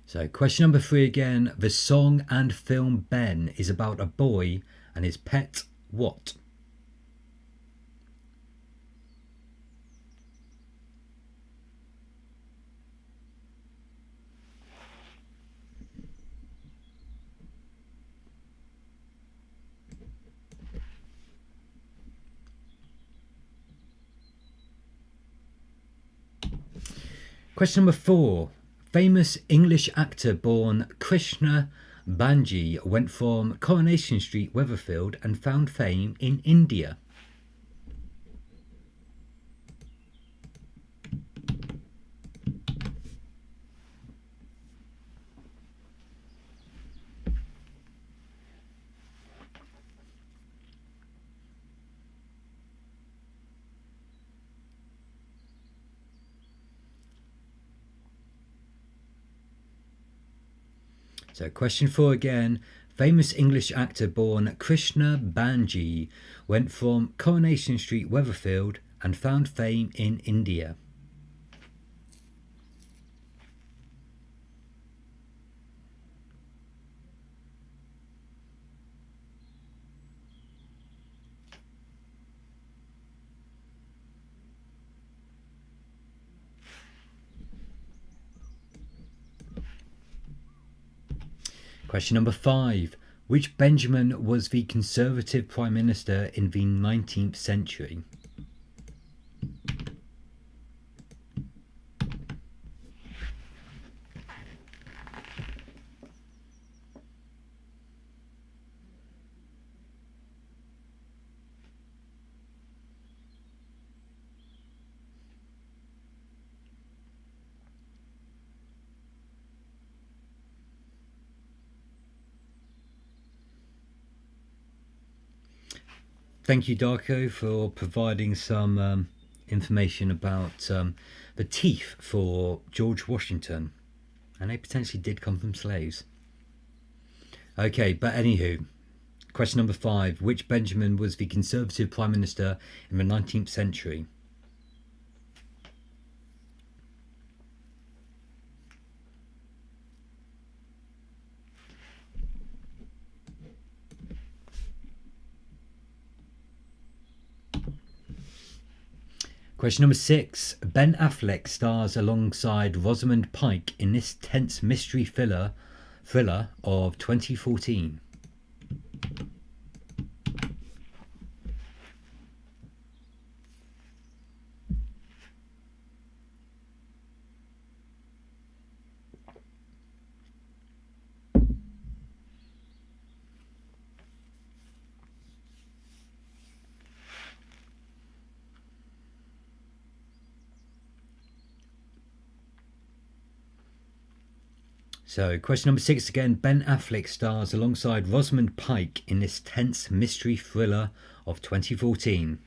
[SPEAKER 1] So question number 3 again. The song and film Ben is about a boy and his pet what? Question number 4. Famous English actor born Krishna Banji went from Coronation Street, Weatherfield and found fame in India. So question 4 again. Famous English actor born Krishna Banji went from Coronation Street, Weatherfield and found fame in India. Question number 5. Which Benjamin was the Conservative Prime Minister in the 19th century? Thank you, Darko, for providing some information about the teeth for George Washington. And they potentially did come from slaves. Okay, but anywho, question number 5. Which Benjamin was the Conservative Prime Minister in the 19th century? Question number 6. Ben Affleck stars alongside Rosamund Pike in this tense mystery thriller of 2014. So, question number 6 again. Ben Affleck stars alongside Rosamund Pike in this tense mystery thriller of 2014.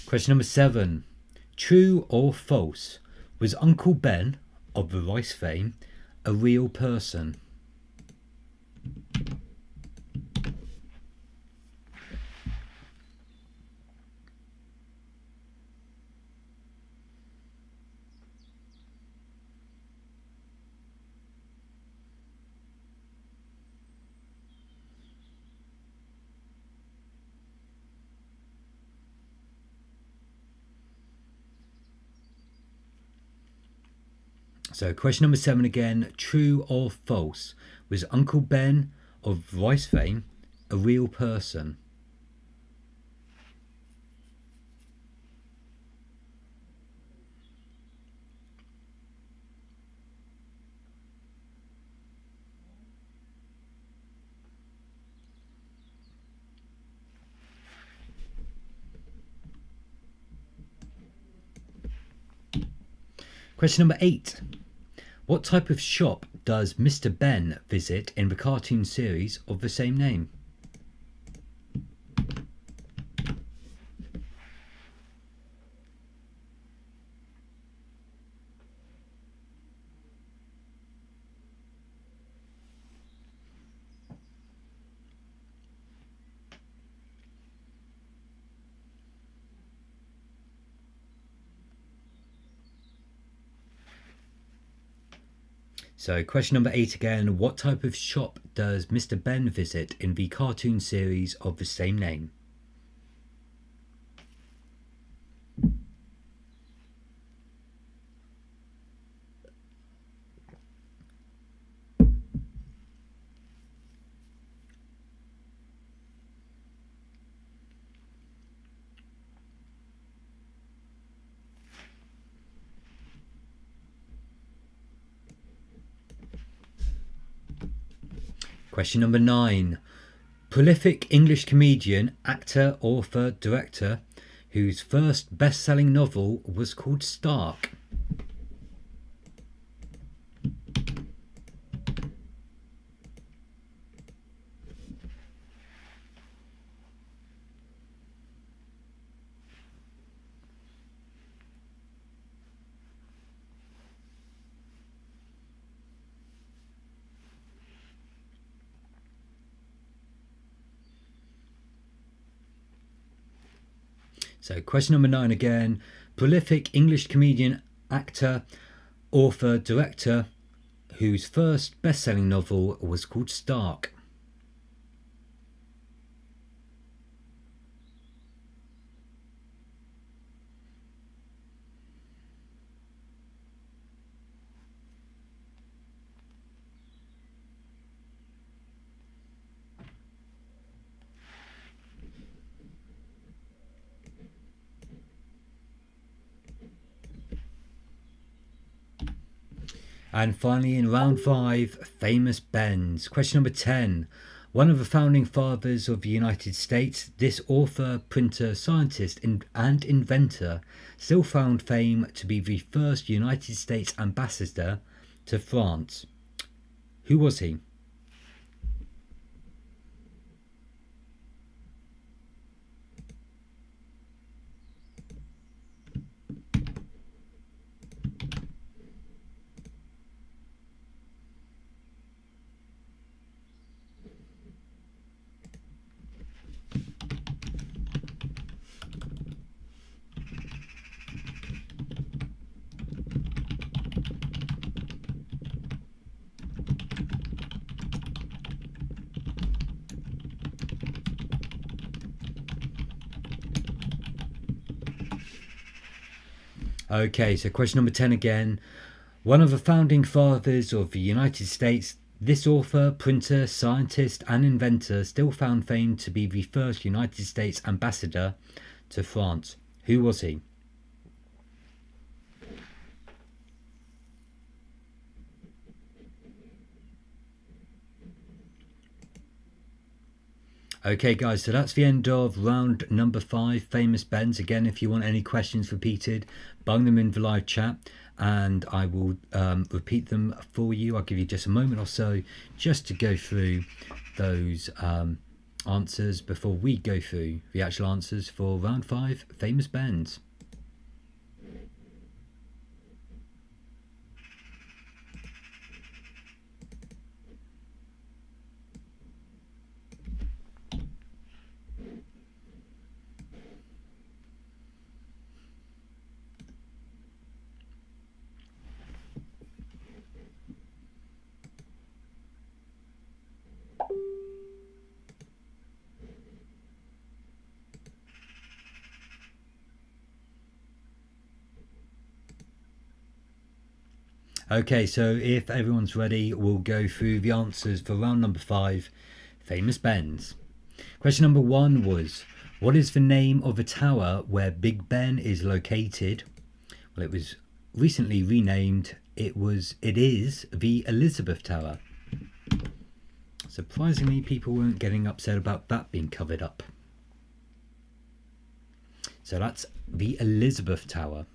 [SPEAKER 1] Question number 7. True or false? Was Uncle Ben of the Rice fame a real person? So question number 7 again. True or false? Was Uncle Ben of Rice fame a real person? Question number 8. What type of shop does Mr. Ben visit in the cartoon series of the same name? So question number 8 again. What type of shop does Mr. Ben visit in the cartoon series of the same name? Question number 9. Prolific English comedian, actor, author, director, whose first best-selling novel was called Stark. So question number 9 again. Prolific English comedian, actor, author, director, whose first best-selling novel was called Stark. And finally, in round 5, famous Bens. Question number 10. One of the founding fathers of the United States, this author, printer, scientist, and inventor still found fame to be the first United States ambassador to France. Who was he? Okay, so question number 10 again. One of the founding fathers of the United States, this author, printer, scientist, and inventor still found fame to be the first United States ambassador to France. Who was he? Okay guys, so that's the end of round number 5, famous Bens. Again, if you want any questions repeated, bung them in the live chat and I will repeat them for you. I'll give you just a moment or so just to go through those answers before we go through the actual answers for round 5, famous Bens. Okay, so if everyone's ready, we'll go through the answers for round number 5, famous Bens. Question number 1 was, what is the name of the tower where Big Ben is located? Well, it was recently renamed. It is the Elizabeth Tower. Surprisingly, people weren't getting upset about that being covered up. So that's the Elizabeth Tower.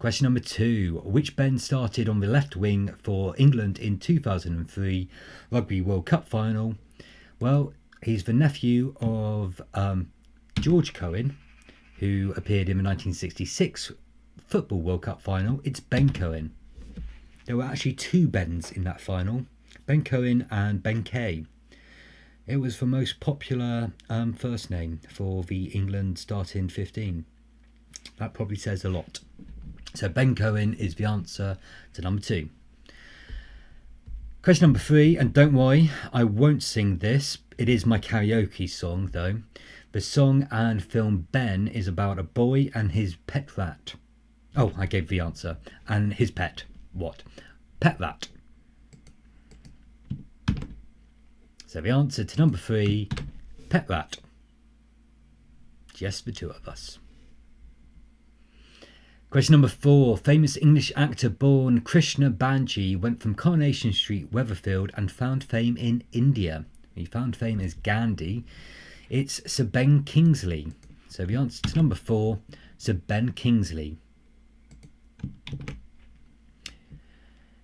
[SPEAKER 1] Question number 2. Which Ben started on the left wing for England in 2003 Rugby World Cup final? Well, he's the nephew of George Cohen, who appeared in the 1966 Football World Cup final. It's Ben Cohen. There were actually 2 Bens in that final, Ben Cohen and Ben Kay. It was the most popular first name for the England starting 15. That probably says a lot. So Ben Cohen is the answer to number 2. Question number 3, and don't worry, I won't sing this. It is my karaoke song though. The song and film Ben is about a boy and his pet rat. Oh, I gave the answer. And his pet. What? Pet rat. So the answer to number 3, pet rat. Just the 2 of us. Question number 4. Famous English actor born Krishna Banji went from Coronation Street, Weatherfield, and found fame in India. He found fame as Gandhi. It's Sir Ben Kingsley. So the answer to number 4, Sir Ben Kingsley.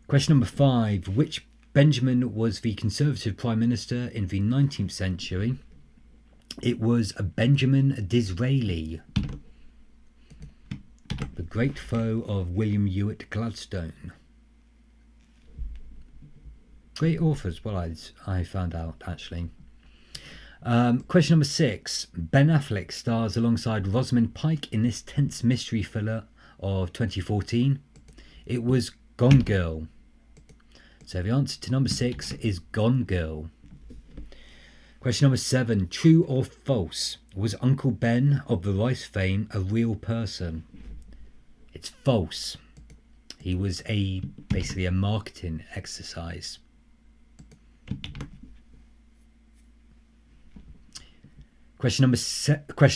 [SPEAKER 1] Question number 5. Which Benjamin was the Conservative Prime Minister in the 19th century? It was Benjamin Disraeli, the great foe of William Ewart Gladstone. Great author as well, I found out actually. Question number 6. Ben Affleck stars alongside Rosamund Pike in this tense mystery thriller of 2014. It was Gone Girl. So the answer to number 6 is Gone Girl. Question number 7. True or false? Was Uncle Ben of the Rice fame a real person? It's false. He was basically a marketing exercise. Question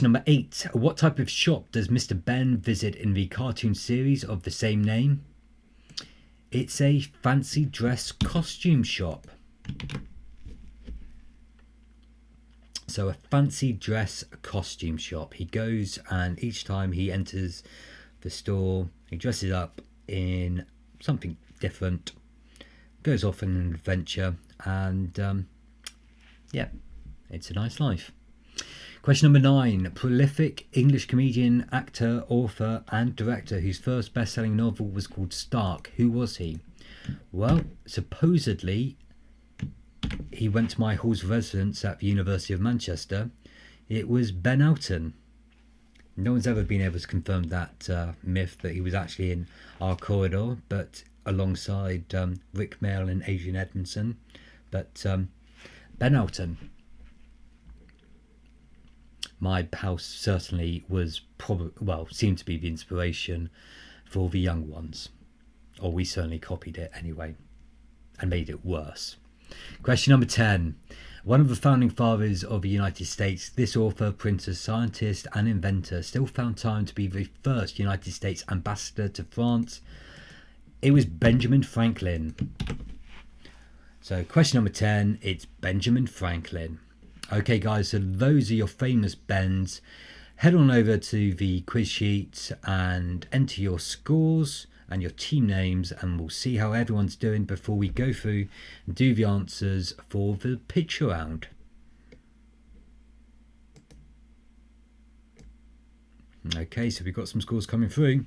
[SPEAKER 1] number 8. What type of shop does Mr. Ben visit in the cartoon series of the same name? It's a fancy dress costume shop. So a fancy dress costume shop. He goes and each time he enters the store, he dresses up in something different, goes off on an adventure, and yeah, it's a nice life. Question number 9. Prolific English comedian, actor, author and director whose first best-selling novel was called Stark. Who was he? Well, supposedly he went to my hall's residence at the University of Manchester. It was Ben Elton. No one's ever been able to confirm that myth that he was actually in our corridor, but alongside Rick Mail and Adrian Edmondson. But Ben Elton. My house certainly was seemed to be the inspiration for the young ones. Or we certainly copied it anyway and made it worse. Question number 10. One of the founding fathers of the United States, this author, printer, scientist and inventor still found time to be the first United States ambassador to France. It was Benjamin Franklin. So question number 10, it's Benjamin Franklin. Okay guys, so those are your famous Bens. Head on over to the quiz sheet and enter your scores and your team names, and we'll see how everyone's doing before we go through and do the answers for the picture round. Okay, so we've got some scores coming through.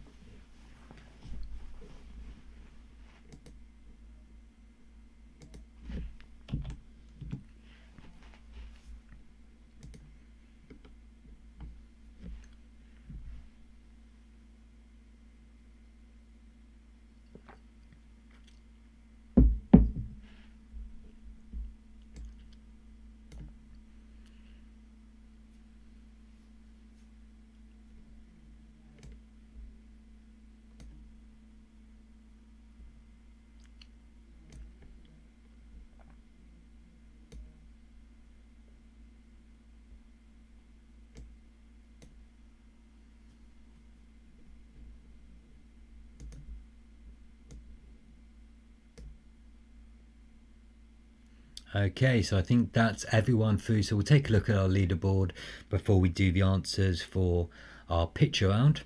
[SPEAKER 1] Okay, so I think that's everyone through. So we'll take a look at our leaderboard before we do the answers for our picture round.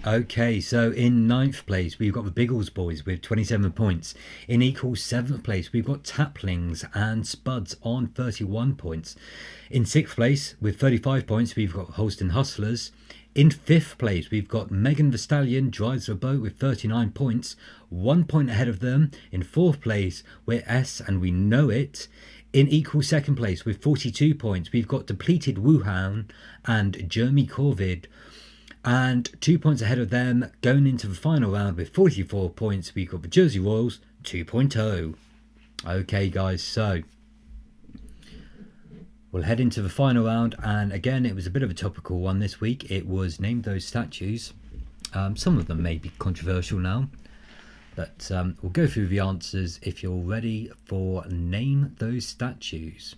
[SPEAKER 1] Okay, so in ninth place, we've got the Biggles Boys with 27 points. In equal seventh place, we've got Taplings and Spuds on 31 points. In sixth place, with 35 points, we've got Holston Hustlers. In fifth place, we've got Megan the Stallion Drives the Boat with 39 points, 1 point ahead of them. In fourth place, we're S and We Know It. In equal second place, with 42 points, we've got Depleted Wuhan and Jeremy Corvid. And 2 points ahead of them, going into the final round with 44 points, we've got the Jersey Royals 2.0. Okay, guys, so we'll head into the final round. And again, it was a bit of a topical one this week. It was Name Those Statues. Some of them may be controversial now, but we'll go through the answers if you're ready for Name Those Statues.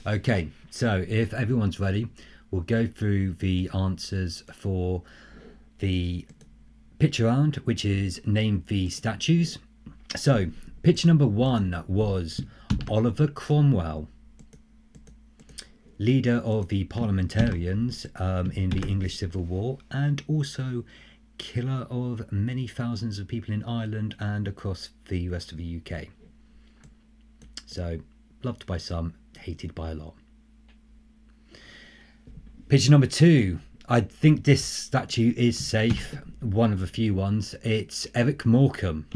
[SPEAKER 1] Okay, so if everyone's ready, we'll go through the answers for the picture round, which is Name the Statues. So, picture number 1 was Oliver Cromwell, leader of the parliamentarians in the English Civil War, and also killer of many thousands of people in Ireland and across the rest of the UK. So, loved by some, hated by a lot. Picture number 2. I think this statue is safe. One of the few ones. It's Eric Morecambe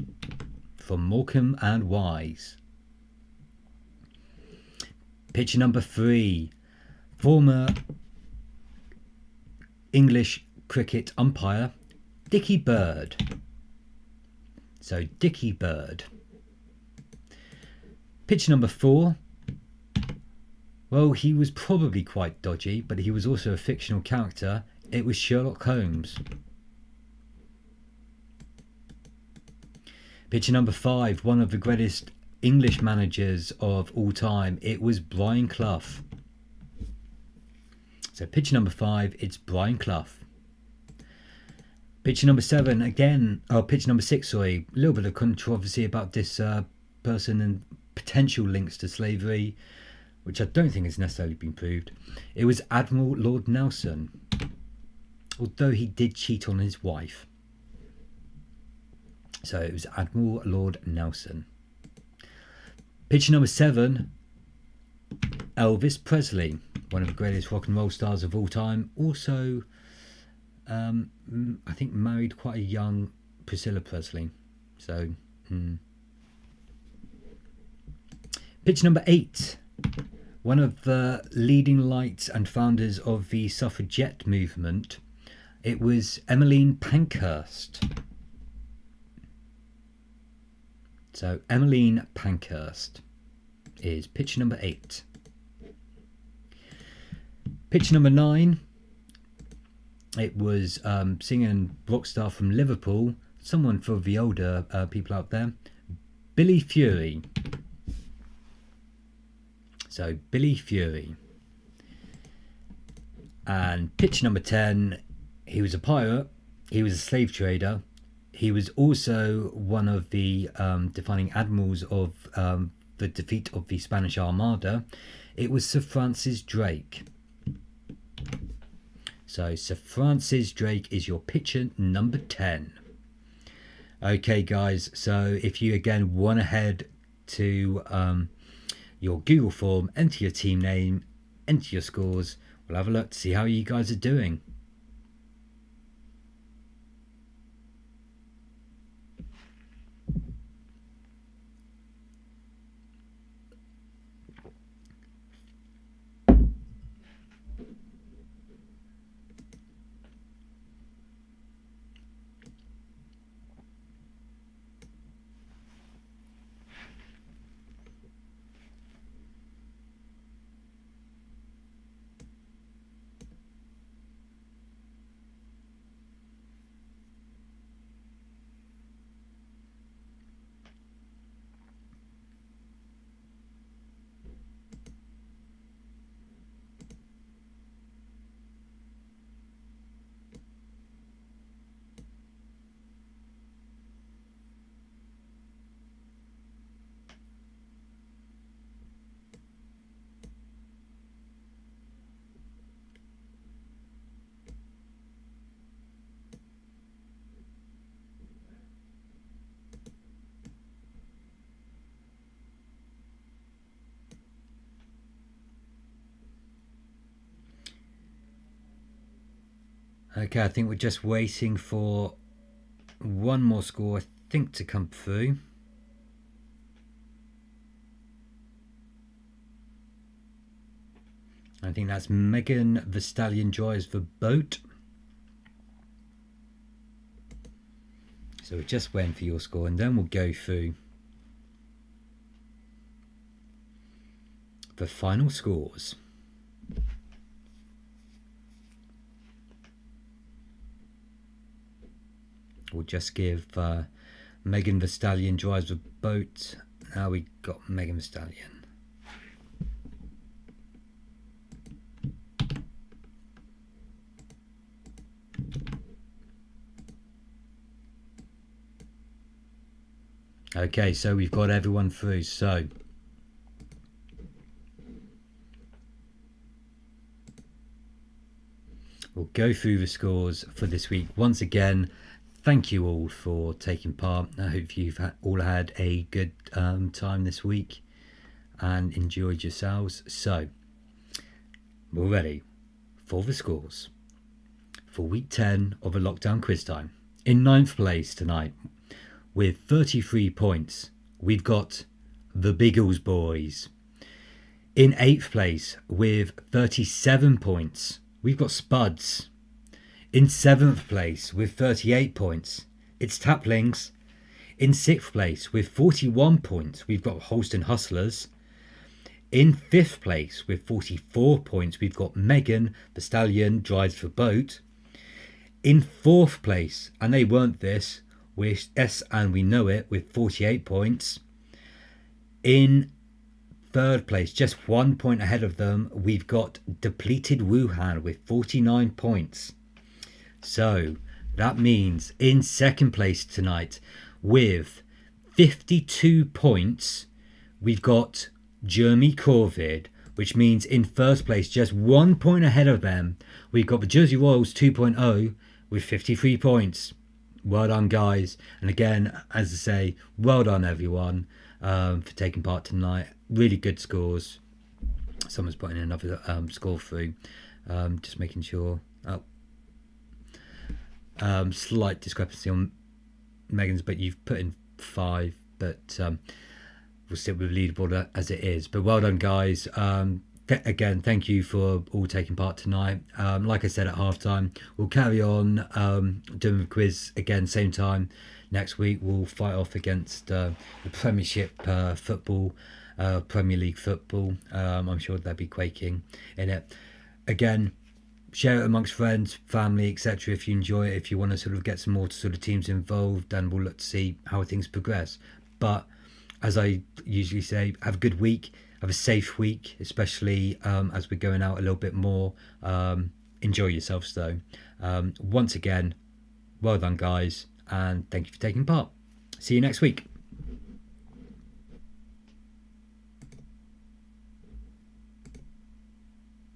[SPEAKER 1] from Morecambe and Wise. Picture number 3. Former English cricket umpire Dickie Bird. So Dickie Bird. Picture number 4. Well, he was probably quite dodgy, but he was also a fictional character. It was Sherlock Holmes. Picture number 5, one of the greatest English managers of all time. It was Brian Clough. So picture number 5, it's Brian Clough. Picture number 7, again, picture number 6, sorry, a little bit of controversy about this person and potential links to slavery, which I don't think has necessarily been proved. It was Admiral Lord Nelson, although he did cheat on his wife. So it was Admiral Lord Nelson. Picture number 7, Elvis Presley, one of the greatest rock and roll stars of all time. Also, I think married quite a young Priscilla Presley. So, Picture number 8, one of the leading lights and founders of the suffragette movement. It was Emmeline Pankhurst. So Emmeline Pankhurst is picture number 8. Picture number 9, it was singer and rock star from Liverpool, someone for the older people out there, Billy Fury. So Billy Fury. And picture number 10, he was a pirate, he was a slave trader, he was also one of the defining admirals of the defeat of the Spanish Armada. It was Sir Francis Drake. So Sir Francis Drake is your picture number 10. Okay guys, so if you again want to head to your Google form, enter your team name, enter your scores, we'll have a look to see how you guys are doing. Okay, I think we're just waiting for one more score, I think, to come through. I think that's Megan the Stallion drives the boat. So we're just waiting for your score, and then we'll go through the final scores. We'll just give Megan the Stallion drives the boat. Now we got Megan the Stallion. Okay, so we've got everyone through. So we'll go through the scores for this week. Once again, thank you all for taking part. I hope you've all had a good time this week and enjoyed yourselves. So we're ready for the scores for week 10 of a lockdown quiz time. In 9th place tonight with 33 points, we've got the Biggles Boys. In 8th place with 37 points, we've got Spuds. In 7th place with 38 points, it's Taplings. In 6th place with 41 points, we've got Holston Hustlers. In 5th place with 44 points, we've got Megan the Stallion drives the boat. In 4th place, and they weren't this, with S and We Know It with 48 points. In 3rd place, just 1 point ahead of them, we've got Depleted Wuhan with 49 points. So that means in 2nd place tonight with 52 points, we've got Jeremy Corvid, which means in 1st place, just 1 point ahead of them, we've got the Jersey Royals 2.0 with 53 points. Well done, guys. And again, as I say, well done, everyone, for taking part tonight. Really good scores. Someone's putting another score through. Just making sure. Slight discrepancy on Megan's, but you've put in 5. But we'll stick with the leaderboard as it is. But well done, guys. Again, thank you for all taking part tonight. Like I said at halftime, we'll carry on doing the quiz again, same time next week. We'll fight off against the Premiership football, Premier League football. I'm sure they'll be quaking in it. Again, share it amongst friends, family, etc. if you enjoy it, if you want to sort of get some more sort of teams involved, and we'll look to see how things progress. But as I usually say, have a good week. Have a safe week, especially as we're going out a little bit more. Enjoy yourselves, though. Once again, well done, guys, and thank you for taking part. See you next week.